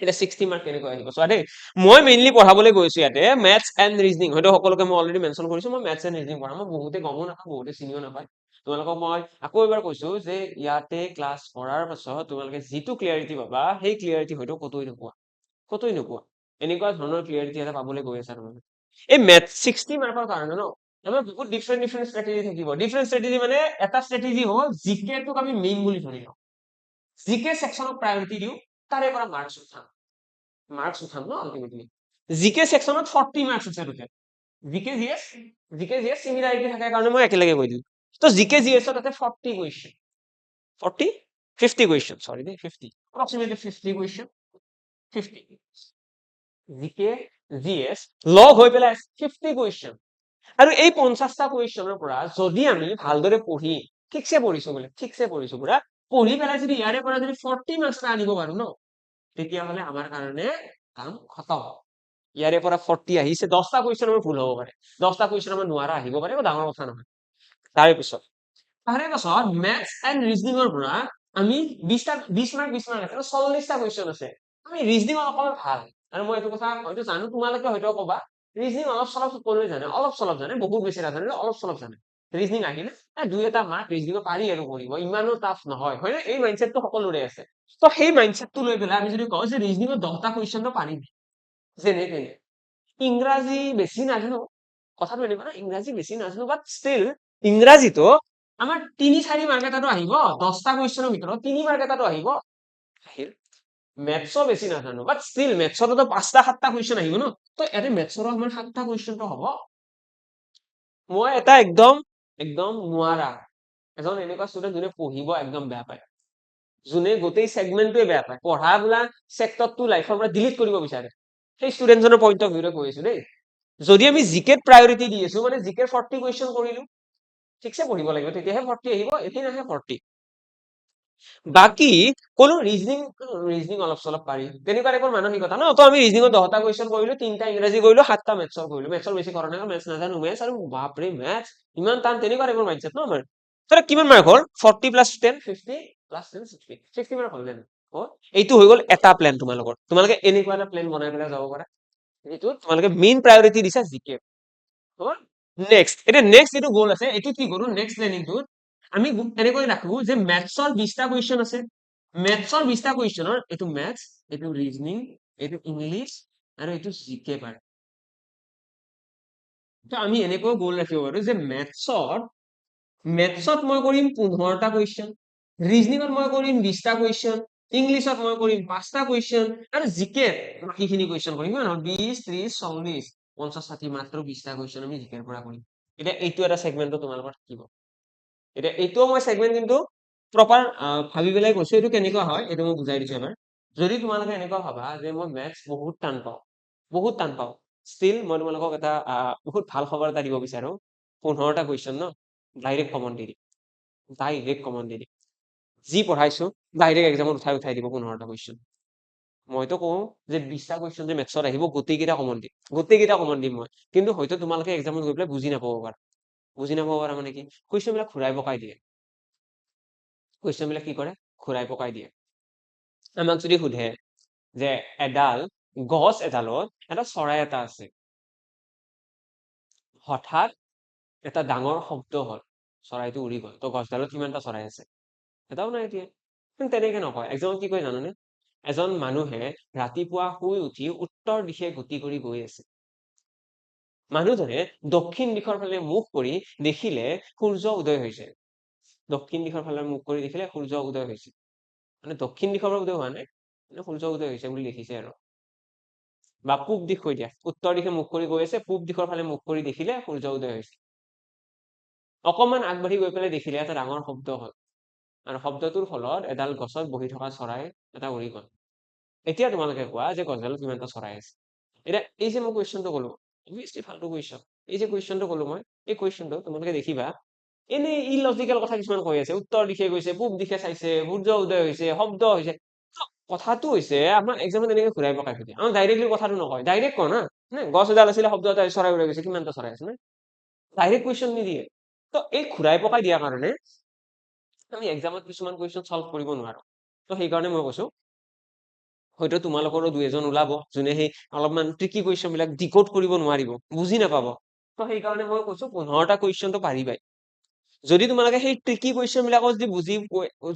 এতিয়া 60 মাৰ্ক কেনেকৈ আহিব চোৱা দেই মই মেইনলি পঢ়াবলৈ গৈছো ইয়াতে মেথছ এণ্ড ৰিজনিং হয়তো সকলোকে মই অলৰেডি মেনশ্যন কৰিছো মই মেথছ এণ্ড ৰিজনিং পঢ়াম মই বহুতে গমো নাপাওঁ বহুতে চিনিও নাপায় তোমালোকক মই আকৌ এবাৰ কৈছো যে ইয়াতে ক্লাছ কৰাৰ পাছত তোমালোকে যিটো ক্লিয়াৰিটি পাবা সেই ক্লিয়াৰিটি হয়তো কতোই নোপোৱা এনেকুৱা ধৰণৰ ক্লিয়াৰিটি এটা পাবলৈ গৈ আছে তোমালোকে এই মেথছ 60 মাৰ্কৰ কাৰণে ন আমাৰ বহুত ডিফাৰেণ্ট ষ্ট্ৰেটেজি থাকিব ডিফাৰেণ্ট ষ্ট্ৰেটেজি মানে এটা ষ্ট্ৰেটেজি হ'ল জিকেটোক আমি মেইন বুলি ধৰি লওঁ জিকে সেকশনক প্ৰায়োৰিটি দিওঁ তাৰে পৰা মাৰ্কছ উঠাম ন আলটিমেটলি জিকে সেকশনত 40 মাৰ্কছ আছে টোটেল জিকে জিএছ সিমিলাৰিটি থাকে কাৰণে মই একেলগে কৈ দিলো তো জিকে জিএছৰ তাতে 40 কুৱেশ্যন 50 কুৱেশ্যন সৰি দেই 50 approximately 50 কুৱেশ্যন 50 জিকে জিএছ লগ হৈ পেলাই 50 কুৱেশ্যন আৰু এই 50টা কুৱেশ্যনৰ পৰা যদি আমি ভালদৰে পঢ়ি ঠিকছে পঢ়িছো পুৰা পঢ়ি পেলাই যদি ইয়াৰে পৰা যদি 40 মাৰ্কছ আনিব পাৰো ন তেতিয়াহ'লে আমাৰ কাৰণে কাম খতম ইয়াৰে পৰা 40 আহিছে 10টা কুৱেশ্যন আমাৰ ভুল হ'ব পাৰে 10টা কুৱেশ্যন আমাৰ নোৱাৰা আহিব পাৰে ডাঙৰ কথা নহয় তাৰে পাছত মেথছ এণ্ড ৰিজনিঙৰ পৰা আমি 20 মাৰ্ক আছে 40টা কুৱেশ্যন আছে আমি ৰিজনিং অকমান ভাল আৰু মই এইটো কথা হয়তো জানো তোমালোকে হয়তো ক'বা ৰিজনিং অলপ চলপ সকলোৱে জানে অলপ চলপ জানে বহুত বেছি নাজানে অলপ চলপ জানে ৰিজনিং আহিলে দুই এটা মাৰ্ক ৰিজনিং পাৰি আৰু কৰিব ইমানো টাফ নহয় হয় নে এই মাইণ্ডছেটটো সকলোৰে আছে তো সেই মাইণ্ডছেটটো লৈ পেলাই আমি যদি কওঁ যে ৰিজনিঙত 10টা কুৱেশ্যনটো পাৰিম যেনে তেনে ইংৰাজী বেছি নাজানো কথাটো এনেকুৱা না ইংৰাজী বেছি নাজানো বাট ষ্টিল ইংৰাজীটো আমাৰ 3-4 মাৰ্ক এটাতো আহিব 10টা কুৱেশ্যনৰ ভিতৰত 3 মাৰ্ক এটাতো আহিব আহিল মেথছো বেছি নাজানো বাট ষ্টিল মেথছতো 5টা 7টা কুৱেশ্যন আহিব ন তো ইয়াতে মেথছৰো আমাৰ 7টা কুৱেশ্যনটো হ'ব মই এটা একদম নোৱাৰা এজন এনেকুৱা ষ্টুডেণ্ট যোনে পঢ়িব একদম বেয়া পায় যোনে গোটেই ছেগমেণ্টটোৱে বেয়া পায় পঢ়া বোলা ছেক্টৰটো লাইফৰ পৰা ডিলিট কৰিব বিচাৰে সেই ষ্টুডেণ্টজনৰ পইণ্ট অফ ভিউৰে কৈ আছো দেই যদি আমি জিকেট প্ৰায়োৰিটি দি আছো মানে জিকেৰ 40 কুৱেশ্যন কৰিলো ঠিকছে পঢ়িব লাগিব তেতিয়াহে 40 আহিব এদিন আহে 40 বাকি কোনো ৰিজনিং অলপ চলপ পাৰি তেনেকুৱা টাইপৰ মানসিকতা ন তো আমি ৰিজনিঙত 10টা কুৱেশ্যন কৰিলো 3টা ইংৰাজী কৰিলো 7টা মেথছৰ কৰিলো মেথছৰ বেছি কৰা নাই মেথছ নাজানো মেথছ আৰু বাপৰে মেথছ ইমান টান তেনেকুৱা টাইপৰ মাইণ্ডছেট ন আমাৰ তৰা কিমান মাৰ্ক হ'ল 40 প্লাছ 10 50 প্লাছ 10 60 60 মাৰ্ক হ'ল নে অ এইটো হৈ গ'ল এটা প্লেন তোমালোকৰ তোমালোকে এনেকুৱা এটা প্লেন বনাই পেলাই যাব পাৰা এইটো তোমালোকে মেইন প্ৰায়ৰিটি দিছা জিকে নেক্সট এতিয়া নেক্সট যিটো গ'ল আছে এইটো কি কৰো নেক্সট প্লেনিংটোত আমি এনেকৈ ৰাখো যে মেথছৰ 20টা কুৱেশ্যন আছে মেথছৰ 20টা কুৱেশ্যনৰ এইটো মেথছ এইটো ৰিজনিং এইটো ইংলিছ আৰু এইটো জিকে পাৰ্ট তো আমি এনেকৈ গ'ল ৰাখিব পাৰো যে মেথছত মই কৰিম 15টা কুৱেশ্যন ৰিজনিঙত মই কৰিম 20টা কুৱেশ্যন ইংলিছত মই কৰিম 5টা কুৱেশ্যন আৰু জিকে বাকীখিনি কুৱেশ্যন কৰিম কিমান হ'ল 20 30 40 50 60 মাত্ৰ 20টা কুৱেশ্যন আমি জিকেৰ পৰা কৰিম এতিয়া এইটো এটা ছেগমেণ্টত তোমালোকৰ থাকিব এতিয়া এইটোও মই ছেগমেণ্ট কিন্তু প্ৰপাৰ ভাবি পেলাই কৈছো এইটো কেনেকুৱা হয় এইটো মই বুজাই দিছো এবাৰ যদি তোমালোকে এনেকুৱা ভাবা যে মই মেথছ বহুত টান পাওঁ ষ্টিল মই তোমালোকক এটা বহুত ভাল খবৰ এটা দিব বিচাৰো 15টা কুৱেশ্যন ন ডাইৰেক্ট কমন দি দিম যি পঢ়াইছো ডাইৰেক্ট এক্সামত উঠাই দিব 15টা কুৱেশ্যন মইতো কওঁ যে 20টা কুৱেশ্যন যে মেথছত আহিব গোটেইকেইটা কমন দিম মই কিন্তু হয়তো তোমালোকে এক্সামত গৈ পেলাই বুজি নাপাব পাৰা মানে কি কুৱেশ্যন বিলাক ঘূৰাই পকাই দিয়ে কুৱেশ্যন বিলাক কি কৰে ঘূৰাই পকাই দিয়ে আমাক যদি সোধে যে গছ এডালত এটা চৰাই এটা আছে হঠাৎ এটা ডাঙৰ শব্দ হ'ল চৰাইটো উৰি গ'ল তো গছডালত কিমানটা চৰাই আছে এটাও নাই এতিয়া তেনেকে নকয় এক্সামত কি কয় জানানে এজন মানুহে ৰাতিপুৱা শুই উঠি উত্তৰ দিশে গতি কৰি গৈ আছে মানুহজনে দক্ষিণ দিশৰ ফালে মুখ কৰি দেখিলে সূৰ্য উদয় হৈছে দক্ষিণ দিশৰ ফালে মুখ কৰি দেখিলে সূৰ্য উদয় হৈছে মানে দক্ষিণ দিশৰ পৰা উদয় হোৱা নাই মানে সূৰ্য উদয় হৈছে বুলি দেখিছে আৰু বা পূব দিশ কৈ দিয়া উত্তৰ দিশে মুখ কৰি গৈ আছে পূব দিশৰ ফালে মুখ কৰি দেখিলে সূৰ্য উদয় হৈছে অকমান আগবাঢ়ি গৈ পেলাই দেখিলে এটা ডাঙৰ শব্দ হ'ল আৰু শব্দটোৰ ফলত এডাল গছত বহি থকা চৰাই এটা উৰি গ'ল এতিয়া তোমালোকে কোৱা যে গছডালত কিমানটা চৰাই আছে এতিয়া এই যে মই কুৱেশ্যনটো ক'লো অবভিয়াছলি ফাল্টু কুৱেশ্যন এই যে কুৱেশ্যনটো ক'লো মই এই কুৱেশ্যনটো তোমালোকে দেখিবা এনেই ইলজিকেল কথা কিছুমান কৈ আছে উত্তৰ দিশে গৈছে পূব দিশে চাইছে সূৰ্য উদয় হৈছে শব্দ হৈছে কথাটো হৈছে আমাৰ এক্সামত এনেকে ঘূৰাই পকাই থৈ দিয়ে আমাক ডাইৰেক্টলি কথাটো নকয় ডাইৰেক্ট কয় না গছ এডাল আছিলে শব্দ এটা চৰাই উৰাই গৈছে কিমানটা চৰাই আছে ডাইৰেক্ট কুৱেশ্যন নিদিয়ে তো এই ঘূৰাই পকাই দিয়াৰ কাৰণে আমি এক্সামত কিছুমান কুৱেশ্যন সলভ কৰিব নোৱাৰো তো সেইকাৰণে মই কৈছো হয়তো তোমালোকৰো 2 এজন ওলাব যোনে সেই অলপমান ট্ৰিকি কুৱেশ্যন বিলাক ডিকোড কৰিব নোৱাৰিব বুজি নাপাব তো সেইকাৰণে মই কৈছো 15টা কুৱেশ্যনটো পাৰিবাই যদি তোমালোকে সেই ট্ৰিকি কুৱেশ্যন বিলাকক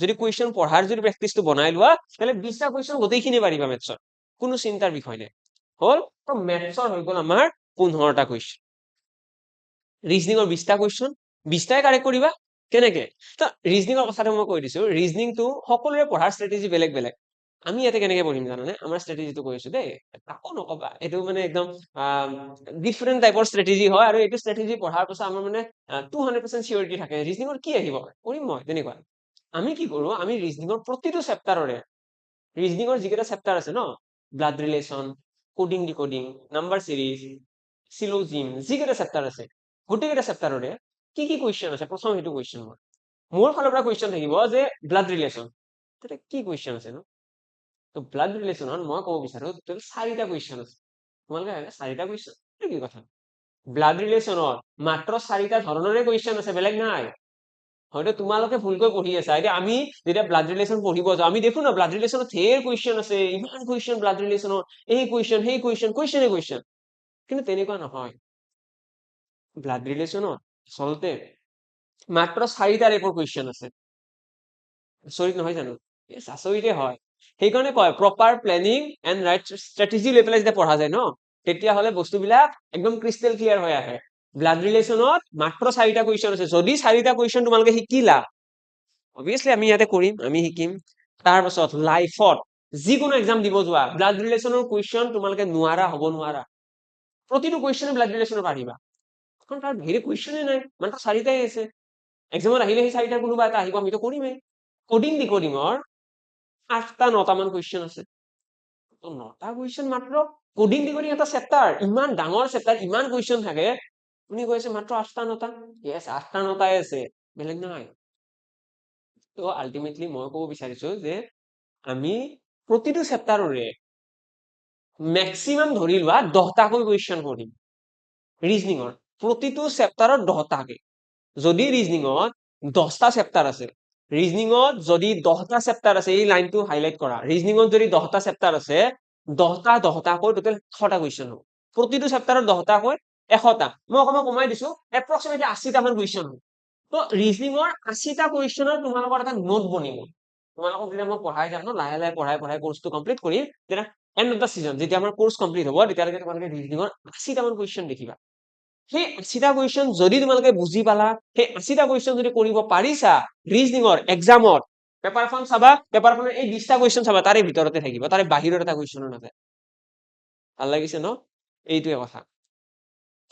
যদি কুৱেশ্যন পঢ়াৰ যদি প্ৰেক্টিচটো বনাই লোৱা তাহলে 20টা কুৱেশ্যন গোটেইখিনি পাৰিবা মেথছৰ কোনো চিন্তাৰ বিষয় নাই হ'ল তো মেথছৰ হৈ গ'ল আমাৰ 15টা কুৱেশ্যন ৰিজনিঙৰ 20টা কুৱেশ্যন 20টাই কাৰেক্ট কৰিবা কেনেকে তো ৰিজনিঙৰ কথাটো মই কৈ দিছো ৰিজনিংটো সকলোৰে পঢ়াৰ ষ্ট্ৰেটেজি বেলেগ আমি ইয়াতে কেনেকে পঢ়িম জানানে আমাৰ ষ্ট্ৰেটেজিটো কৈ আছো দেই তাকো নকবা এইটো মানে একদম ডিফাৰেণ্ট টাইপৰ ষ্ট্ৰেটেজি হয় আৰু এইটো ষ্ট্ৰেটেজি পঢ়াৰ পাছত আমাৰ মানে 200% চিয়ৰিটি থাকে ৰিজনিঙৰ কি আহিব কৰিম মই তেনেকুৱা আমি কি কৰো আমি ৰিজনিঙৰ প্ৰতিটো চেপ্টাৰৰে ৰিজনিঙৰ যিকেইটা চেপ্টাৰ আছে ন blood relation coding decoding number series syllogism যিকেইটা চেপ্টাৰ আছে গোটেইকেইটা চেপ্টাৰৰে কি কি কুৱেশ্যন আছে প্ৰথম সেইটো কুৱেশ্যন মোৰ ফালৰ পৰা কুৱেশ্যন থাকিব যে ব্লাড ৰিলেশ্যন তাতে কি কুৱেশ্যন আছে তো ব্লাড ৰিলেশ্যনত মই ক'ব বিচাৰো টোটেল 4টা কুৱেশ্যন আছে তোমালোকে 4টা কুৱেশ্যন কি কথা ব্লাড ৰিলেশ্যনত মাত্ৰ 4টা ধৰণৰে কুৱেশ্যন আছে বেলেগ নাই হয়তো তোমালোকে ভুলকৈ পঢ়ি আছা এতিয়া আমি যেতিয়া ব্লাড ৰিলেশ্যন পঢ়িব যাওঁ আমি দেখো না ব্লাড ৰিলেশ্যনত ধেৰ কুৱেশ্যন আছে ইমান কুৱেশ্যন ব্লাড ৰিলেশ্যনত এই কুৱেশ্যন সেই কুৱেশ্যন কিন্তু তেনেকুৱা নহয় ব্লাড ৰিলেশ্যনত আচলতে মাত্ৰ 4টা টাইপৰ কুৱেশ্যন আছে আচৰিত নহয় জানো আচৰিতে হয় সেইকাৰণে কয় proper planning and right strategy লৈ পেলাই যেতিয়া পঢ়া যায় ন তেতিয়াহ'লে বস্তুবিলাক একদম ক্ৰিষ্টেল ক্লিয়াৰ হৈ আহে ব্লাড ৰিলেশ্যনত মাত্ৰ 4টা কুৱেশ্যন আছে যদি 4টা কুৱেশ্যন তোমালোকে শিকিলা অবভিয়াছলি আমি ইয়াতে কৰিম আমি শিকিম তাৰ পাছত লাইফত যিকোনো এক্সাম দিব যোৱা ব্লাড ৰিলেশ্যনৰ কুৱেশ্যন তোমালোকে হ'ব নোৱাৰা প্ৰতিটো কুৱেশ্যনে ব্লাড ৰিলেশ্যনৰ পাৰিবা কাৰণ তাৰ বাহিৰে কুৱেশ্যনে নাই মাত্ৰ 4টাই আছে এক্সামত আহিলে সেই 4টাৰ কোনোবা এটা আহিব আমিতো কৰিমেই কোডিং ডিকোডিঙৰ 8টা 9টা মান কুৱেশ্যন আছে তো 9টা কুৱেশ্যন মাত্ৰ কোডিং ডিকোডিং এটা চেপ্টাৰ ইমান ডাঙৰ চেপ্টাৰ ইমান কুৱেশ্যন থাকে আপুনি কৈছে মাত্ৰ 8টা 9টা য়েছ 8টা 9টাই আছে বেলেগ নাই তো আল্টিমেটলি মই ক'ব বিচাৰিছো যে আমি প্ৰতিটো চেপ্টাৰৰে মেক্সিমাম ধৰি লোৱা 10টাকৈ কুৱেশ্যন কৰিম ৰিজনিঙৰ প্ৰতিটো চেপ্টাৰত 10টাকে যদি ৰিজনিঙত 10টা চেপ্টাৰ আছে ৰিজনিঙত যদি 10টা চেপ্টাৰ আছে এই লাইনটো হাইলাইট কৰা ৰিজনিঙত যদি 10টা চেপ্টাৰ আছে 10টাকৈ টোটেল 100টা কুৱেশ্যন হ'ব প্ৰতিটো চেপ্টাৰত 10টাকৈ 100টা মই অকণমান কমাই দিছো এপ্ৰক্সিমেটলি 80টা মান কুৱেশ্যন হ'ব তো ৰিজনিঙৰ 80টা কুৱেশ্যনৰ তোমালোকৰ এটা নোট বনিব তোমালোকক যেতিয়া মই পঢ়াই যাম ন লাহে লাহে পঢ়াই কোৰ্চটো কমপ্লিট কৰি তেতিয়া এণ্ড অফ দ্য সিজন যেতিয়া আমাৰ কোৰ্চ কমপ্লিট হ'ব তেতিয়ালৈকে তোমালোকে ৰিজনিঙৰ 80টা মান কুৱেশ্যন দেখিবা সেই 80টা কুৱেশ্যন যদি তোমালোকে বুজি পালা সেই 80টা কুৱেশ্যন যদি কৰিব পাৰিছা ৰিজনিঙৰ এক্সামত পেপাৰখন চাবা পেপাৰখনৰ এই 20টা কুৱেশ্যন চাবা তাৰে ভিতৰতে থাকিব তাৰে বাহিৰৰ এটা কুৱেশ্যনো নাথাকে ভাল লাগিছে ন এইটোৱে কথা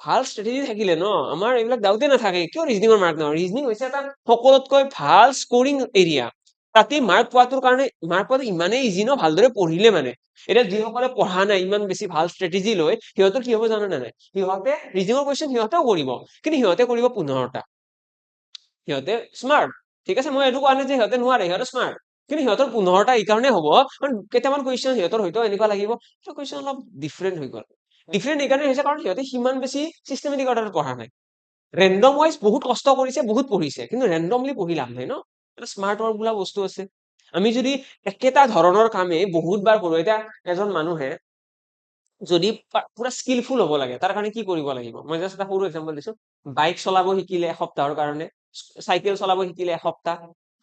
ভাল ষ্ট্ৰেটেজি থাকিলে ন আমাৰ এইবিলাক ডাউটে নাথাকে কিয় ৰিজনিঙৰ মাৰ্ক নহয় ৰিজনিং হৈছে এটা সকলোতকৈ ভাল স্কোৰিং এৰিয়া তাতে মাৰ্ক পোৱাটোৰ কাৰণে মাৰ্ক পোৱাটো ইমানেই ইজি ন ভালদৰে পঢ়িলে মানে এতিয়া যিসকলে পঢ়া নাই ইমান বেছি ভাল ষ্ট্ৰেটেজি লৈ সিহঁতৰ কি হ'ব জানে নাই সিহঁতে ৰিজনিঙৰ কুৱেশ্যন সিহঁতেও কৰিব কিন্তু সিহঁতে কৰিব 15টা সিহঁতে স্মাৰ্ট ঠিক আছে মই এইটো কোৱা নাই যে সিহঁতে নোৱাৰে সিহঁতে স্মাৰ্ট কিন্তু সিহঁতৰ 15টা এই কাৰণে হ'ব কাৰণ কেইটামান কুৱেশ্যন সিহঁতৰ হয়তো এনেকুৱা লাগিব সেইটো কুৱেশ্যন অলপ ডিফাৰেণ্ট হৈ গ'ল ডিফাৰেণ্ট এইকাৰণে হৈছে কাৰণ সিহঁতে সিমান বেছি চিষ্টেমেটিক অৰ্ডাৰত পঢ়া নাই ৰেণ্ডম ৱাইজ বহুত কষ্ট কৰিছে বহুত পঢ়িছে কিন্তু ৰেণ্ডমলি পঢ়ি লাভ নাই ন এটা স্মাৰ্ট ৱৰ্ক বোলা বস্তু আছে আমি যদি একেটা ধৰণৰ কামে বহুতবাৰ কৰো এতিয়া এজন মানুহে যদি পুৰা স্কিলফুল হ'ব লাগে তাৰ কাৰণে কি কৰিব লাগিব মই জাষ্ট এটা সৰু এক্সাম্পল দিছো বাইক চলাব শিকিলে এসপ্তাহৰ কাৰণে চাইকেল চলাব শিকিলে এসপ্তাহ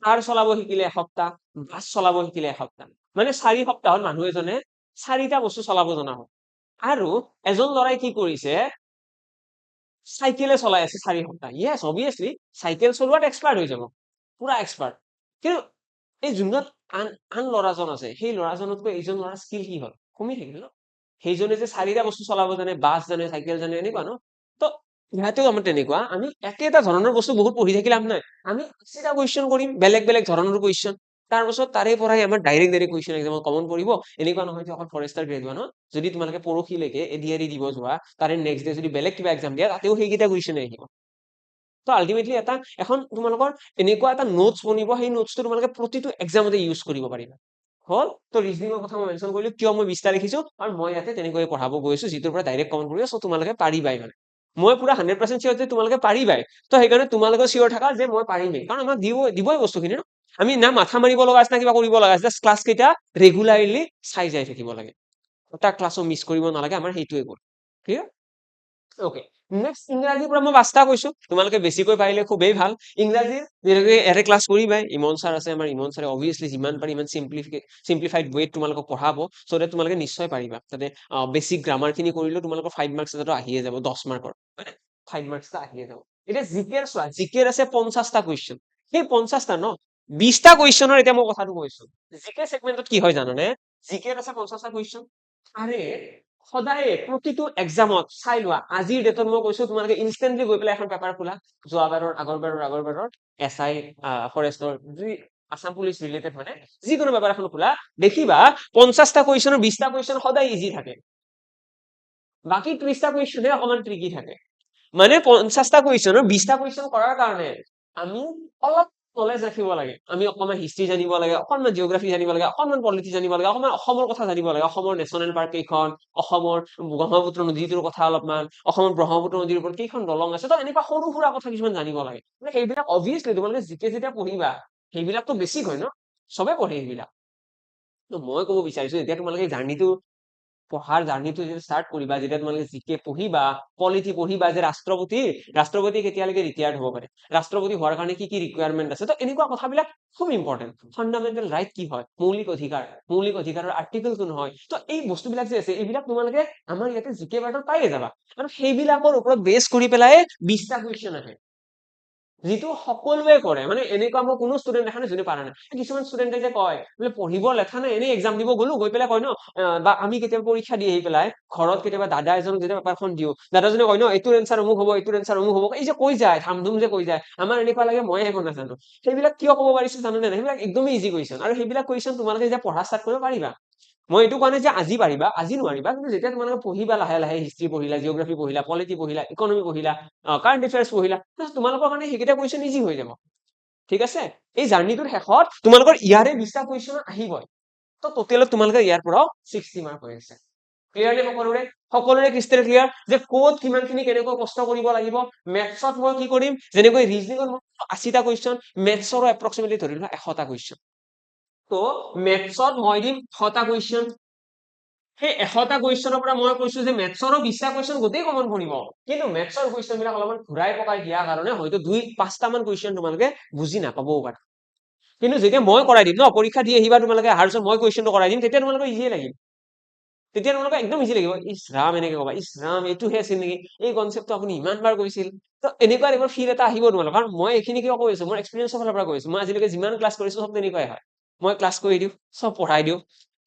কাৰ চলাব শিকিলে এসপ্তাহ বাছ চলাব শিকিলে এসপ্তাহ মানে 4 সপ্তাহত মানুহ এজনে 4টা বস্তু চলাব জনা হয় আৰু এজন ল'ৰাই কি কৰিছে চাইকেলে চলাই আছে 4 সপ্তাহ ইয়েছ অবভিয়াছলি চাইকেল চলোৱাত এক্সপাৰ্ট হৈ যাব পুৰা এক্সপাৰ্ট কিন্তু এই যোনজন আন ল'ৰাজন আছে সেই ল'ৰাজনতকৈ এইজন ল'ৰা স্কিল কি হ'ল কমি থাকিল ন সেইজনে যে 4টা বস্তু চলাব জানে বাছ জানে চাইকেল জানে এনেকুৱা ন তো ইহঁতেও আমাৰ তেনেকুৱা আমি একেটা ধৰণৰ বস্তু বহুত পঢ়ি থাকিলে লাভ নাই আমি 80টা কুৱেশ্যন কৰিম বেলেগ বেলেগ ধৰণৰ কুৱেশ্যন তাৰপাছত তাৰে পৰাই আমাৰ ডাইৰেক্ট কুৱেশ্যন এক্সামত কমন পৰিব এনেকুৱা নহয় যে অকল ফৰেষ্টাৰ গ্ৰেড 1 যদি তোমালোকে পৰহিলৈকে এডিআৰই দিব যোৱা তাৰে নেক্সট ডে যদি বেলেগ কিবা এক্সাম দিয়া তাতেও সেইকেইটা কুৱেশ্যনে আহিব তো আল্টিমেটলি এটা এখন তোমালোকৰ এনেকুৱা এটা নোটছ বনিব সেই নোটছটো তোমালোকে প্ৰতিটো এক্সামতে ইউজ কৰিব পাৰিবা হল তো ৰিজনিঙৰ কথা মই মেনশ্যন কৰিলো কিয় মই 20টা লিখিছো আৰু মই ইয়াতে তেনেকৈ পঢ়াব গৈছো যিটোৰ পৰা ডাইৰেক্ট কমন পৰিব সো তোমালোকে পাৰিবাই মানে মই পুৰা 100% চিয়ৰ যে তোমালোকে পাৰিবাই তো সেইকাৰণে তোমালোকে চিয়ৰ থাকা যে মই পাৰিমেই কাৰণ আমাক দিবই বস্তুখিনি ন আমি না মাথা মাৰিব লগা আছে না কিবা কৰিব লগা আছে জাষ্ট ক্লাছ কেইটা ৰেগুলাৰলি চাই যাই থাকিব লাগে এটা ক্লাছো মিছ কৰিব নালাগে আমাৰ সেইটোৱে গ'ল ক্লিয়াৰ ওকে নেক্সট ইংৰাজীৰ পৰা মই 5টা কৈছো তোমালোকে বেছিকৈ পাৰিলে খুবেই ভাল ইংৰাজীৰ যেনেকৈ এৰে ক্লাছ কৰিবাই ইমন ছাৰ আছে আমাৰ ইমন ছাৰে অবভিয়াছলি যিমান পাৰি ইমান সিম্পলিফাইড ৱেত তোমালোকক পঢ়াব সো দ্যাট তোমালোকে নিশ্চয় পাৰিবা তাতে বেছিক গ্ৰামাৰ খিনি কৰিলেও তোমালোকৰ 5 মাৰ্কছ এটাতো আহিয়ে যাব 10 মাৰ্কৰ মানে 5 মাৰ্কছ এটা আহিয়ে যাব এতিয়া জিকেৰ চোৱা জিকেৰ আছে 50টা কুৱেশ্যন সেই 50টা ন 20টা কুৱেশ্যনৰ এতিয়া মই কথাটো কৈছো জিকে সেগমেন্টত কি হয় জানানে জিকেৰ আছে 50টা কুৱেশ্যন আৰে সদায় প্ৰতিটো এক্সামত চাই লোৱা আজিৰ ডেটত মই কৈছো তোমালোকে ইনষ্টেন্টলি গৈ পেলাই এখন পেপাৰ খোলা যোৱাবাৰৰ আগৰবাৰৰ এছআই ফৰেষ্টৰ আসাম পুলিচ ৰিলেটেড মানে যিকোনো পেপাৰ এখন খোলা দেখিবা 50টা কুৱেশ্যনৰ 20টা কুৱেশ্যন সদায় ইজি থাকে বাকি 30টা কুৱেশ্যনে অকমান ট্ৰিকি থাকে মানে 50টা কুৱেশ্যনৰ 20টা কুৱেশ্যন কৰাৰ কাৰণে আমি অলপ নলেজ ৰাখিব লাগে আমি অকমান হিষ্ট্ৰী জানিব লাগে অকমান জিঅগ্ৰাফি জানিব লাগে অকমান পলিটি জানিব লাগে অকমান অসমৰ কথা জানিব লাগে অসমৰ নেশ্যনেল পাৰ্ক কেইখন অসমৰ ব্ৰহ্মপুত্ৰ নদীটোৰ কথা অলপমান অসমৰ ব্ৰহ্মপুত্ৰ নদীৰ ওপৰত কেইখন দলং আছে তো এনেকুৱা সৰু সুৰা কথা কিছুমান জানিব লাগে মানে সেইবিলাক অবভিয়াছলি তোমালোকে জিকে যেতিয়া পঢ়িবা সেইবিলাকতো বেছিক হয় ন চবে পঢ়ে সেইবিলাক তো মই ক'ব বিচাৰিছো এতিয়া তোমালোকে জাৰ্ণিটো পঢ়াৰ জাৰ্ণিটো যেতিয়া ষ্টাৰ্ট কৰিবা যেতিয়া তোমালোকে জিকে পঢ়িবা পলিটি পঢ়িবা যে ৰাষ্ট্ৰপতি কেতিয়ালৈকে ৰিটায়াৰ্ড হ'ব পাৰে ৰাষ্ট্ৰপতি হোৱাৰ কাৰণে কি ৰিকুৱাৰমেণ্ট আছে তো এনেকুৱা কথাবিলাক খুব ইম্পৰ্টেণ্ট ফাণ্ডামেণ্টেল ৰাইট কি হয় মৌলিক অধিকাৰৰ আৰ্টিকেল কোন হয় তো এই বস্তুবিলাক যে আছে এইবিলাক তোমালোকে আমাৰ ইয়াতে জিকে পাৰ্টত পায়ে যাবা আৰু সেইবিলাকৰ ওপৰত বেছ কৰি পেলাই 20টা কুৱেশ্যন আহে যিটো সকলোৱে কৰে মানে এনেকুৱা মই কোনো ষ্টুডেণ্ট দেখা নাই যোনে পাৰা নাই কিছুমান ষ্টুডেণ্টে যে কয় বোলে পঢ়িব লেঠা নাই এনেই এক্সাম দিব গলো গৈ পেলাই কয় ন বা আমি কেতিয়াবা পৰীক্ষা দি আহি পেলাই ঘৰত কেতিয়াবা দাদা এজনক যেতিয়া পেপাৰখন দিও দাদাজনে কয় ন এইটোৰ এনচাৰ অমুক হ'ব এইটোৰ এনচাৰ অমুক হ'ব এই যে কৈ যায় ধামধুম যে কৈ যায় আমাৰ এনেকুৱা লাগে ময়ে একো নাজানো সেইবিলাক কিয় ক'ব পাৰিছো জানানে নাই সেইবিলাক একদমেই ইজি কুৱেশ্যন আৰু সেইবিলাক কুৱেশ্যন তোমালোকে যেতিয়া পঢ়া ষ্টাৰ্ট কৰিব পাৰিবা মই এইটো কোৱা নাই যে আজি পাৰিবা আজি নোৱাৰিবা কিন্তু যেতিয়া তোমালোকে পঢ়িবা লাহে লাহে হিষ্ট্ৰী পঢ়িলা জিঅগ্ৰাফী পঢ়িলা পলিটি পঢ়িলা ইকনমি পঢ়িলা কাৰেণ্ট এফেয়াৰ্ছ পঢ়িলা তোমালোকৰ কাৰণে সেইকেইটা কুৱেশ্যন ইজি হৈ যাব ঠিক আছে এই জাৰ্ণিটোৰ শেষত তোমালোকৰ ইয়াৰে 20টা কুৱেশ্যন আহিবই তো টোটেলত তোমালোকে ইয়াৰ পৰাও 60 মাৰ্ক হৈ আছে ক্লিয়াৰলি সকলোৰে ক্ৰিষ্টেল ক্লিয়াৰ যে ক'ত কিমানখিনি কেনেকৈ কষ্ট কৰিব লাগিব মেথছত মই কি কৰিম যেনেকৈ ৰিজনিঙত মই 80টা কুৱেশ্যন মেথছৰো এপ্ৰক্সিমেটলি ধৰি লোৱা 100টা কুৱেশ্যন তো মেথছত মই দিম 100টা কুৱেশ্যন সেই 100টা কুৱেশ্যনৰ পৰা মই কৈছো যে মেথছৰো 20টা কুৱেশ্যন গোটেই কমন পৰিব কিন্তু মেথছৰ কুৱেশ্যন বিলাক অলপমান ঘূৰাই পকাই দিয়া কাৰণে হয়তো 2-5টা মান কুৱেশ্যন তোমালোকে বুজি নাপাবও পাৰে কিন্তু যেতিয়া মই কৰাই দিম ন পৰীক্ষা দি আহিবা তোমালোকে অহাৰ পিছত মই কুৱেশ্যনটো কৰাই দিম তেতিয়া তোমালোকৰ ইজিয়ে লাগিব তেতিয়া তোমালোকে একদম ইজি লাগিব ইছ ৰাম এনেকে কবা ইছ ৰাম এইটোহে আছিল নেকি এই কনচেপ্টটো আপুনি ইমান বাৰ কৈছিল তো এনেকুৱা টাইপৰ ফিল এটা আহিব তোমালোকৰ কাৰণ মই এইখিনি কিয় কৈ আছো মোৰ এক্সপিৰিয়েঞ্চৰ ফালৰ পৰা কৈ আছো মই আজিলৈকে যিমান ক্লাছ কৰিছো সব তেনেকুৱাই হয় মই ক্লাছ কৰি দিওঁ সব পঢ়াই দিওঁ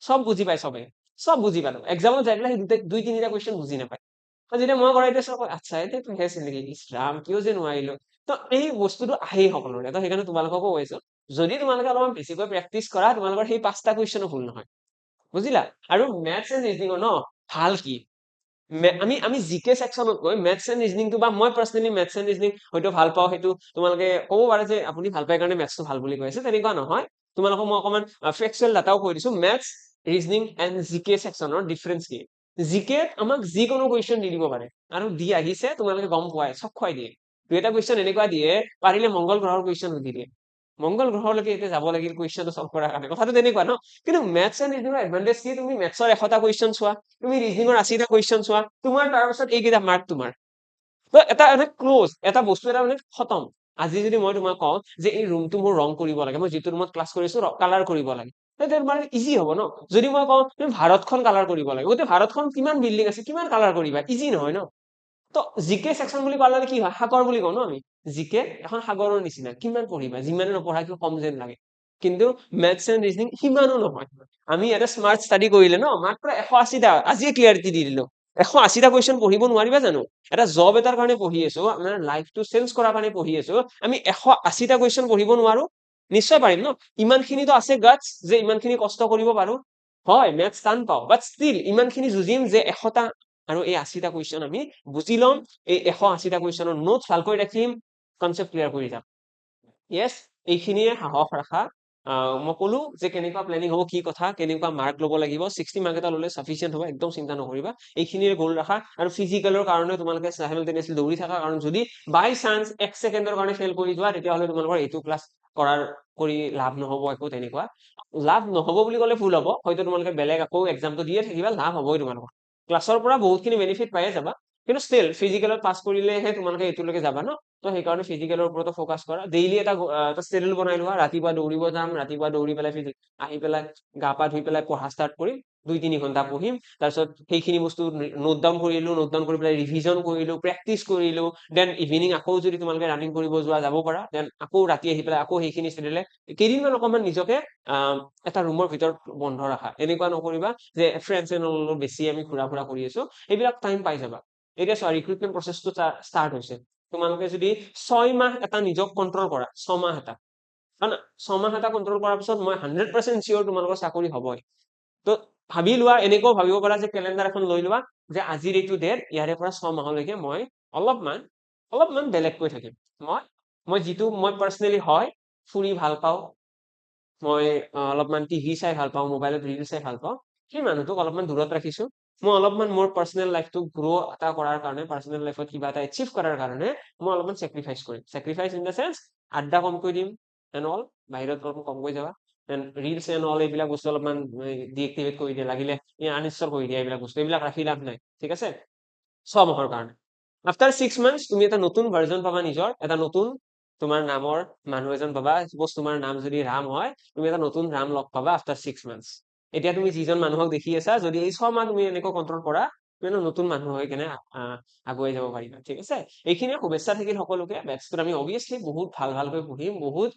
সব বুজি পায় সবে সব বুজি পালো এক্সামত যাই পেলাই দুই তিনিটা কুৱেশ্যন বুজি নাপায় যেতিয়া মই কৰাই দিছো আচ্ছা এইটোহে আছিল নেকি ইছ ৰাম কিয় যে নোৱাৰিলো তো এই বস্তুটো আহেই সকলোৰে তো সেইকাৰণে তোমালোককো কৈছো যদি তোমালোকে অলপমান বেছিকৈ প্ৰেক্টিচ কৰা তোমালোকৰ সেই 5টা কুৱেশ্যনো ভুল নহয় বুজিলা আৰু মেথছ এণ্ড ৰিজনিঙৰ ন ভাল কি আমি জিকে সেকশনত গৈ মেথছ এণ্ড ৰিজনিংটো বা মই পাৰ্চনেলি মেথছ এণ্ড ৰিজনিং হয়তো ভাল পাওঁ সেইটো তোমালোকে ক'ব পাৰে যে আপুনি ভাল পায় কাৰণে মেথছটো ভাল বুলি কৈ আছে তেনেকুৱা নহয় তোমালোকক মই অকমান ফেকচুৱেল ডাটাও কৈ দিছো মেথছ ৰিজনিং এণ্ড জিকে সেকশনৰ ডিফাৰেন্স কি জিকে আমাক যিকোনো কুৱেশ্যন দি দিব পাৰে আৰু দি আহিছে তোমালোকে গম পোৱাই চব খুৱাই দিয়ে দুই এটা কুৱেশ্যন এনেকুৱা দিয়ে পাৰিলে মংগল গ্ৰহৰ কুৱেশ্যন সুধি দিয়ে মংগল গ্ৰহলৈকে এতিয়া যাব লাগিল কুৱেশ্যনটো সলভ কৰাৰ কাৰণে কথাটো তেনেকুৱা ন কিন্তু মেথছ এণ্ড ৰিজনিঙৰ এডভান্টেজ কি তুমি মেথছৰ 100টা কুৱেশ্যন চোৱা তুমি ৰিজনিঙৰ 80টা কুৱেশ্যন চোৱা তোমাৰ তাৰ পাছত এইকেইটা মাৰ্ক তোমাৰ তো এটা মানে ক্লোজ এটা বস্তু এটা মানে খতম আজি যদি মই তোমাক কওঁ যে এই ৰুমটো মোৰ ৰং কৰিব লাগে মই যিটো ৰুমত ক্লাছ কৰিছো কালাৰ কৰিব লাগে তেতিয়া তোমাৰ ইজি হ'ব ন যদি মই কওঁ তুমি ভাৰতখন কালাৰ কৰিব লাগে গোটেই ভাৰতখন কিমান বিল্ডিং আছে কিমান কালাৰ কৰিবা ইজি নহয় ন তো জিকে সেকশন বুলি ক'লে কি হয় সাগৰ বুলি কওঁ ন আমি জিকে এখন সাগৰৰ নিচিনা কিমান পঢ়িবা যিমানে নপঢ়া কিয় কম যেন লাগে কিন্তু মেথছ এণ্ড ৰিজনিং সিমানো নহয় আমি ইয়াতে স্মাৰ্ট ষ্টাডি কৰিলে ন মাত্ৰ 180টা আজিয়ে ক্লিয়াৰিটি দি দিলো 180টা কুৱেশ্যন পঢ়িব নোৱাৰিবা জানো এটা জব এটাৰ কাৰণে পঢ়ি আছো আমাৰ লাইফটো চেঞ্জ কৰাৰ কাৰণে পঢ়ি আছো আমি 180টা কুৱেশ্যন পঢ়িব নোৱাৰো নিশ্চয় পাৰিম ন ইমানখিনিতো আছে গাটছ যে ইমানখিনি কষ্ট কৰিব পাৰো হয় মেথছ টান পাওঁ বাট ষ্টিল ইমানখিনি যুঁজিম যে 100টা আৰু এই 80টা কুৱেশ্যন আমি বুজি ল'ম এই 180টা কুৱেশ্যনৰ নোটছ ভালকৈ ৰাখিম কনচেপ্ট ক্লিয়াৰ কৰি যাম য়েছ এইখিনিয়ে সাহস ৰাখা মই ক'লো যে কেনেকুৱা প্লেনিং হ'ব কি কথা কেনেকুৱা মাৰ্ক ল'ব লাগিব 60 মাৰ্ক এটা ল'লে সাফিচিয়েন্ট হ'ব একদম চিন্তা নকৰিবা এইখিনিৰে গোল ৰাখা আৰু ফিজিকেলৰ কাৰণে তোমালোকে সাইমলটেনিয়াছলি দৌৰি থাকা কাৰণ যদি বাই চান্স 1 ছেকেণ্ডৰ কাৰণে ফেল কৰি যোৱা তেতিয়াহ'লে তোমালোকৰ এইটো ক্লাছ কৰাৰ কৰি লাভ নহ'ব একো তেনেকুৱা লাভ নহ'ব বুলি ক'লে ভুল হ'ব হয়তো তোমালোকে বেলেগ আকৌ এক্সামটো দিয়ে থাকিবা লাভ হ'বই তোমালোকৰ ক্লাছৰ পৰা বহুতখিনি বেনিফিট পায়ে যাবা কিন্তু ষ্টিল ফিজিকেলত পাছ কৰিলেহে তোমালোকে এইটোলৈকে যাবা ন তো সেইকাৰণে ফিজিকেলৰ ওপৰতো ফ'কাছ কৰা ডেইলি এটা শ্বেডিউল বনাই লোৱা ৰাতিপুৱা দৌৰিব যাম ৰাতিপুৱা দৌৰি পেলাই আহি পেলাই গা পা ধুই পেলাই পঢ়া ষ্টাৰ্ট কৰিম 2-3 ঘণ্টা পঢ়িম তাৰপিছত সেইখিনি বস্তু নোট ডাউন কৰিলো নোট ডাউন কৰি পেলাই ৰিভিজন কৰিলো প্ৰেক্টিচ কৰিলো দেন ইভিনিং আকৌ যদি তোমালোকে ৰানিং কৰিব যোৱা যাব পাৰা দেন আকৌ ৰাতি আহি পেলাই আকৌ সেইখিনি শ্বেডিউলে কেইদিনমান অকণমান নিজকে এটা ৰুমৰ ভিতৰত বন্ধ ৰাখা এনেকুৱা নকৰিবা যে ফ্ৰেণ্ডছে লগত বেছি আমি ঘূৰা ফুৰা কৰি আছো এইবিলাক টাইম পাই যাবা এতিয়া চোৱা ৰিক্ৰুটমেণ্ট প্ৰচেছটো ষ্টাৰ্ট হৈছে তোমালোকে যদি 6 মাহ এটা নিজক কন্ট্ৰল কৰা 6 মাহ এটা কাৰণ 6 মাহ এটা কন্ট্ৰল কৰাৰ পিছত মই 100% চিয়ৰ তোমালোকৰ চাকৰি হ'বই তো ভাবি লোৱা এনেকুৱাও ভাবিব পাৰা যে কেলেণ্ডাৰ এখন লৈ লোৱা যে আজিৰ এইটো ডেট ইয়াৰে পৰা 6 মাহলৈকে মই অলপমান বেলেগকৈ থাকিম মই যিটো মই পাৰ্চনেলি হয় ফুৰি ভাল পাওঁ মই অলপমান টিভি চাই ভাল পাওঁ মোবাইলত ৰিল চাই ভাল পাওঁ সেই মানুহটোক অলপমান দূৰত ৰাখিছো মই অলপমান মোৰ পাৰ্চনেল লাইফটো গ্ৰ' এটা কৰাৰ কাৰণে পাৰ্চনেল লাইফত কিবা এটা এচিভ কৰাৰ কাৰণে মই অলপমান চেক্ৰিফাইচ কৰিম চেক্ৰিফাইচ ইন দ্য চেন্স আড্ডা কমকৈ দিম এণ্ড অল বাহিৰত অলপমান কমকৈ যাবা ৰিলছ এণ্ড অল এইবিলাক বস্তু অলপমান ডিএক্টিভেট কৰি দিয়ে লাগিলে আনইনষ্টল কৰি দিয়া এইবিলাক বস্তু এইবিলাক ৰাখি লাভ নাই ঠিক আছে 6 মাহৰ কাৰণে আফটাৰ 6 মান্থছ তুমি এটা নতুন ভাৰ্জন পাবা নিজৰ এটা নতুন তোমাৰ নামৰ মানুহ এজন পাবা সাপোজ তোমাৰ নাম যদি ৰাম হয় তুমি এটা নতুন ৰাম লগ পাবা আফটাৰ 6 মান্থছ এতিয়া তুমি যিজন মানুহক দেখি আছা যদি এই 6 মাহ তুমি এনেকৈ কন্ট্ৰল কৰা তুমি নতুন মানুহ হৈ কেনে আগুৱাই যাব পাৰিবা ঠিক আছে এইখিনিয়ে শুভেচ্ছা থাকিল সকলোকে বেটছটোত আমি অবভিয়াছলি বহুত ভালকৈ পঢ়িম বহুত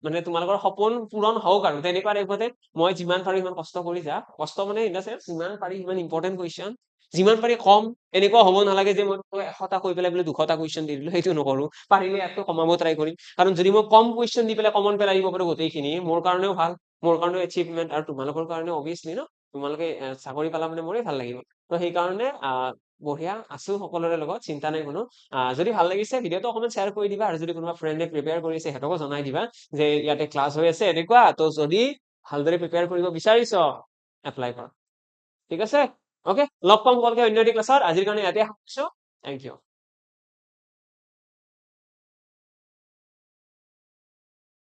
মানে তোমালোকৰ সপোন পূৰণ হওক আৰু তেনেকুৱা টাইপতে মই যিমান পাৰো সিমান কষ্ট কৰি যাম কষ্ট মানে ইন দ্য চেন্স যিমান পাৰি সিমান ইম্পৰ্টেণ্ট কুৱেশ্যন যিমান পাৰি কম এনেকুৱা হ'ব নালাগে যে মই 100টা কৈ পেলাই বোলে 200টা কুৱেশ্যন দি দিলো সেইটো নকৰো পাৰিলে ইয়াতকৈ কমাব ট্ৰাই কৰিম কাৰণ যদি মই কম কুৱেশ্যন দি পেলাই কমন পেলাই দিব পাৰো গোটেইখিনি মোৰ কাৰণেও ভাল মোৰ কাৰণেও এচিভমেণ্ট আৰু তোমালোকৰ কাৰণেও অবভিয়াছলি ন তোমালোকে চাকৰি পালা মানে মোৰে ভাল লাগিব তো সেইকাৰণে বঢ়িয়া আছো সকলোৰে লগত চিন্তা নাই কোনো যদি ভাল লাগিছে ভিডিঅ'টো অকমান শ্বেয়াৰ কৰি দিবা আৰু যদি কোনোবা ফ্ৰেণ্ডে প্ৰিপেয়াৰ কৰি আছে সিহঁতকো জনাই দিবা যে ইয়াতে ক্লাছ হৈ আছে এনেকুৱা তো যদি ভালদৰে প্ৰিপেয়াৰ কৰিব বিচাৰিছ এপ্লাই কৰ ঠিক আছে অকে লগ পাম তোমালোকে অন্য এটি ক্লাছত আজিৰ কাৰণে ইয়াতে সামৰিছো থেংক ইউ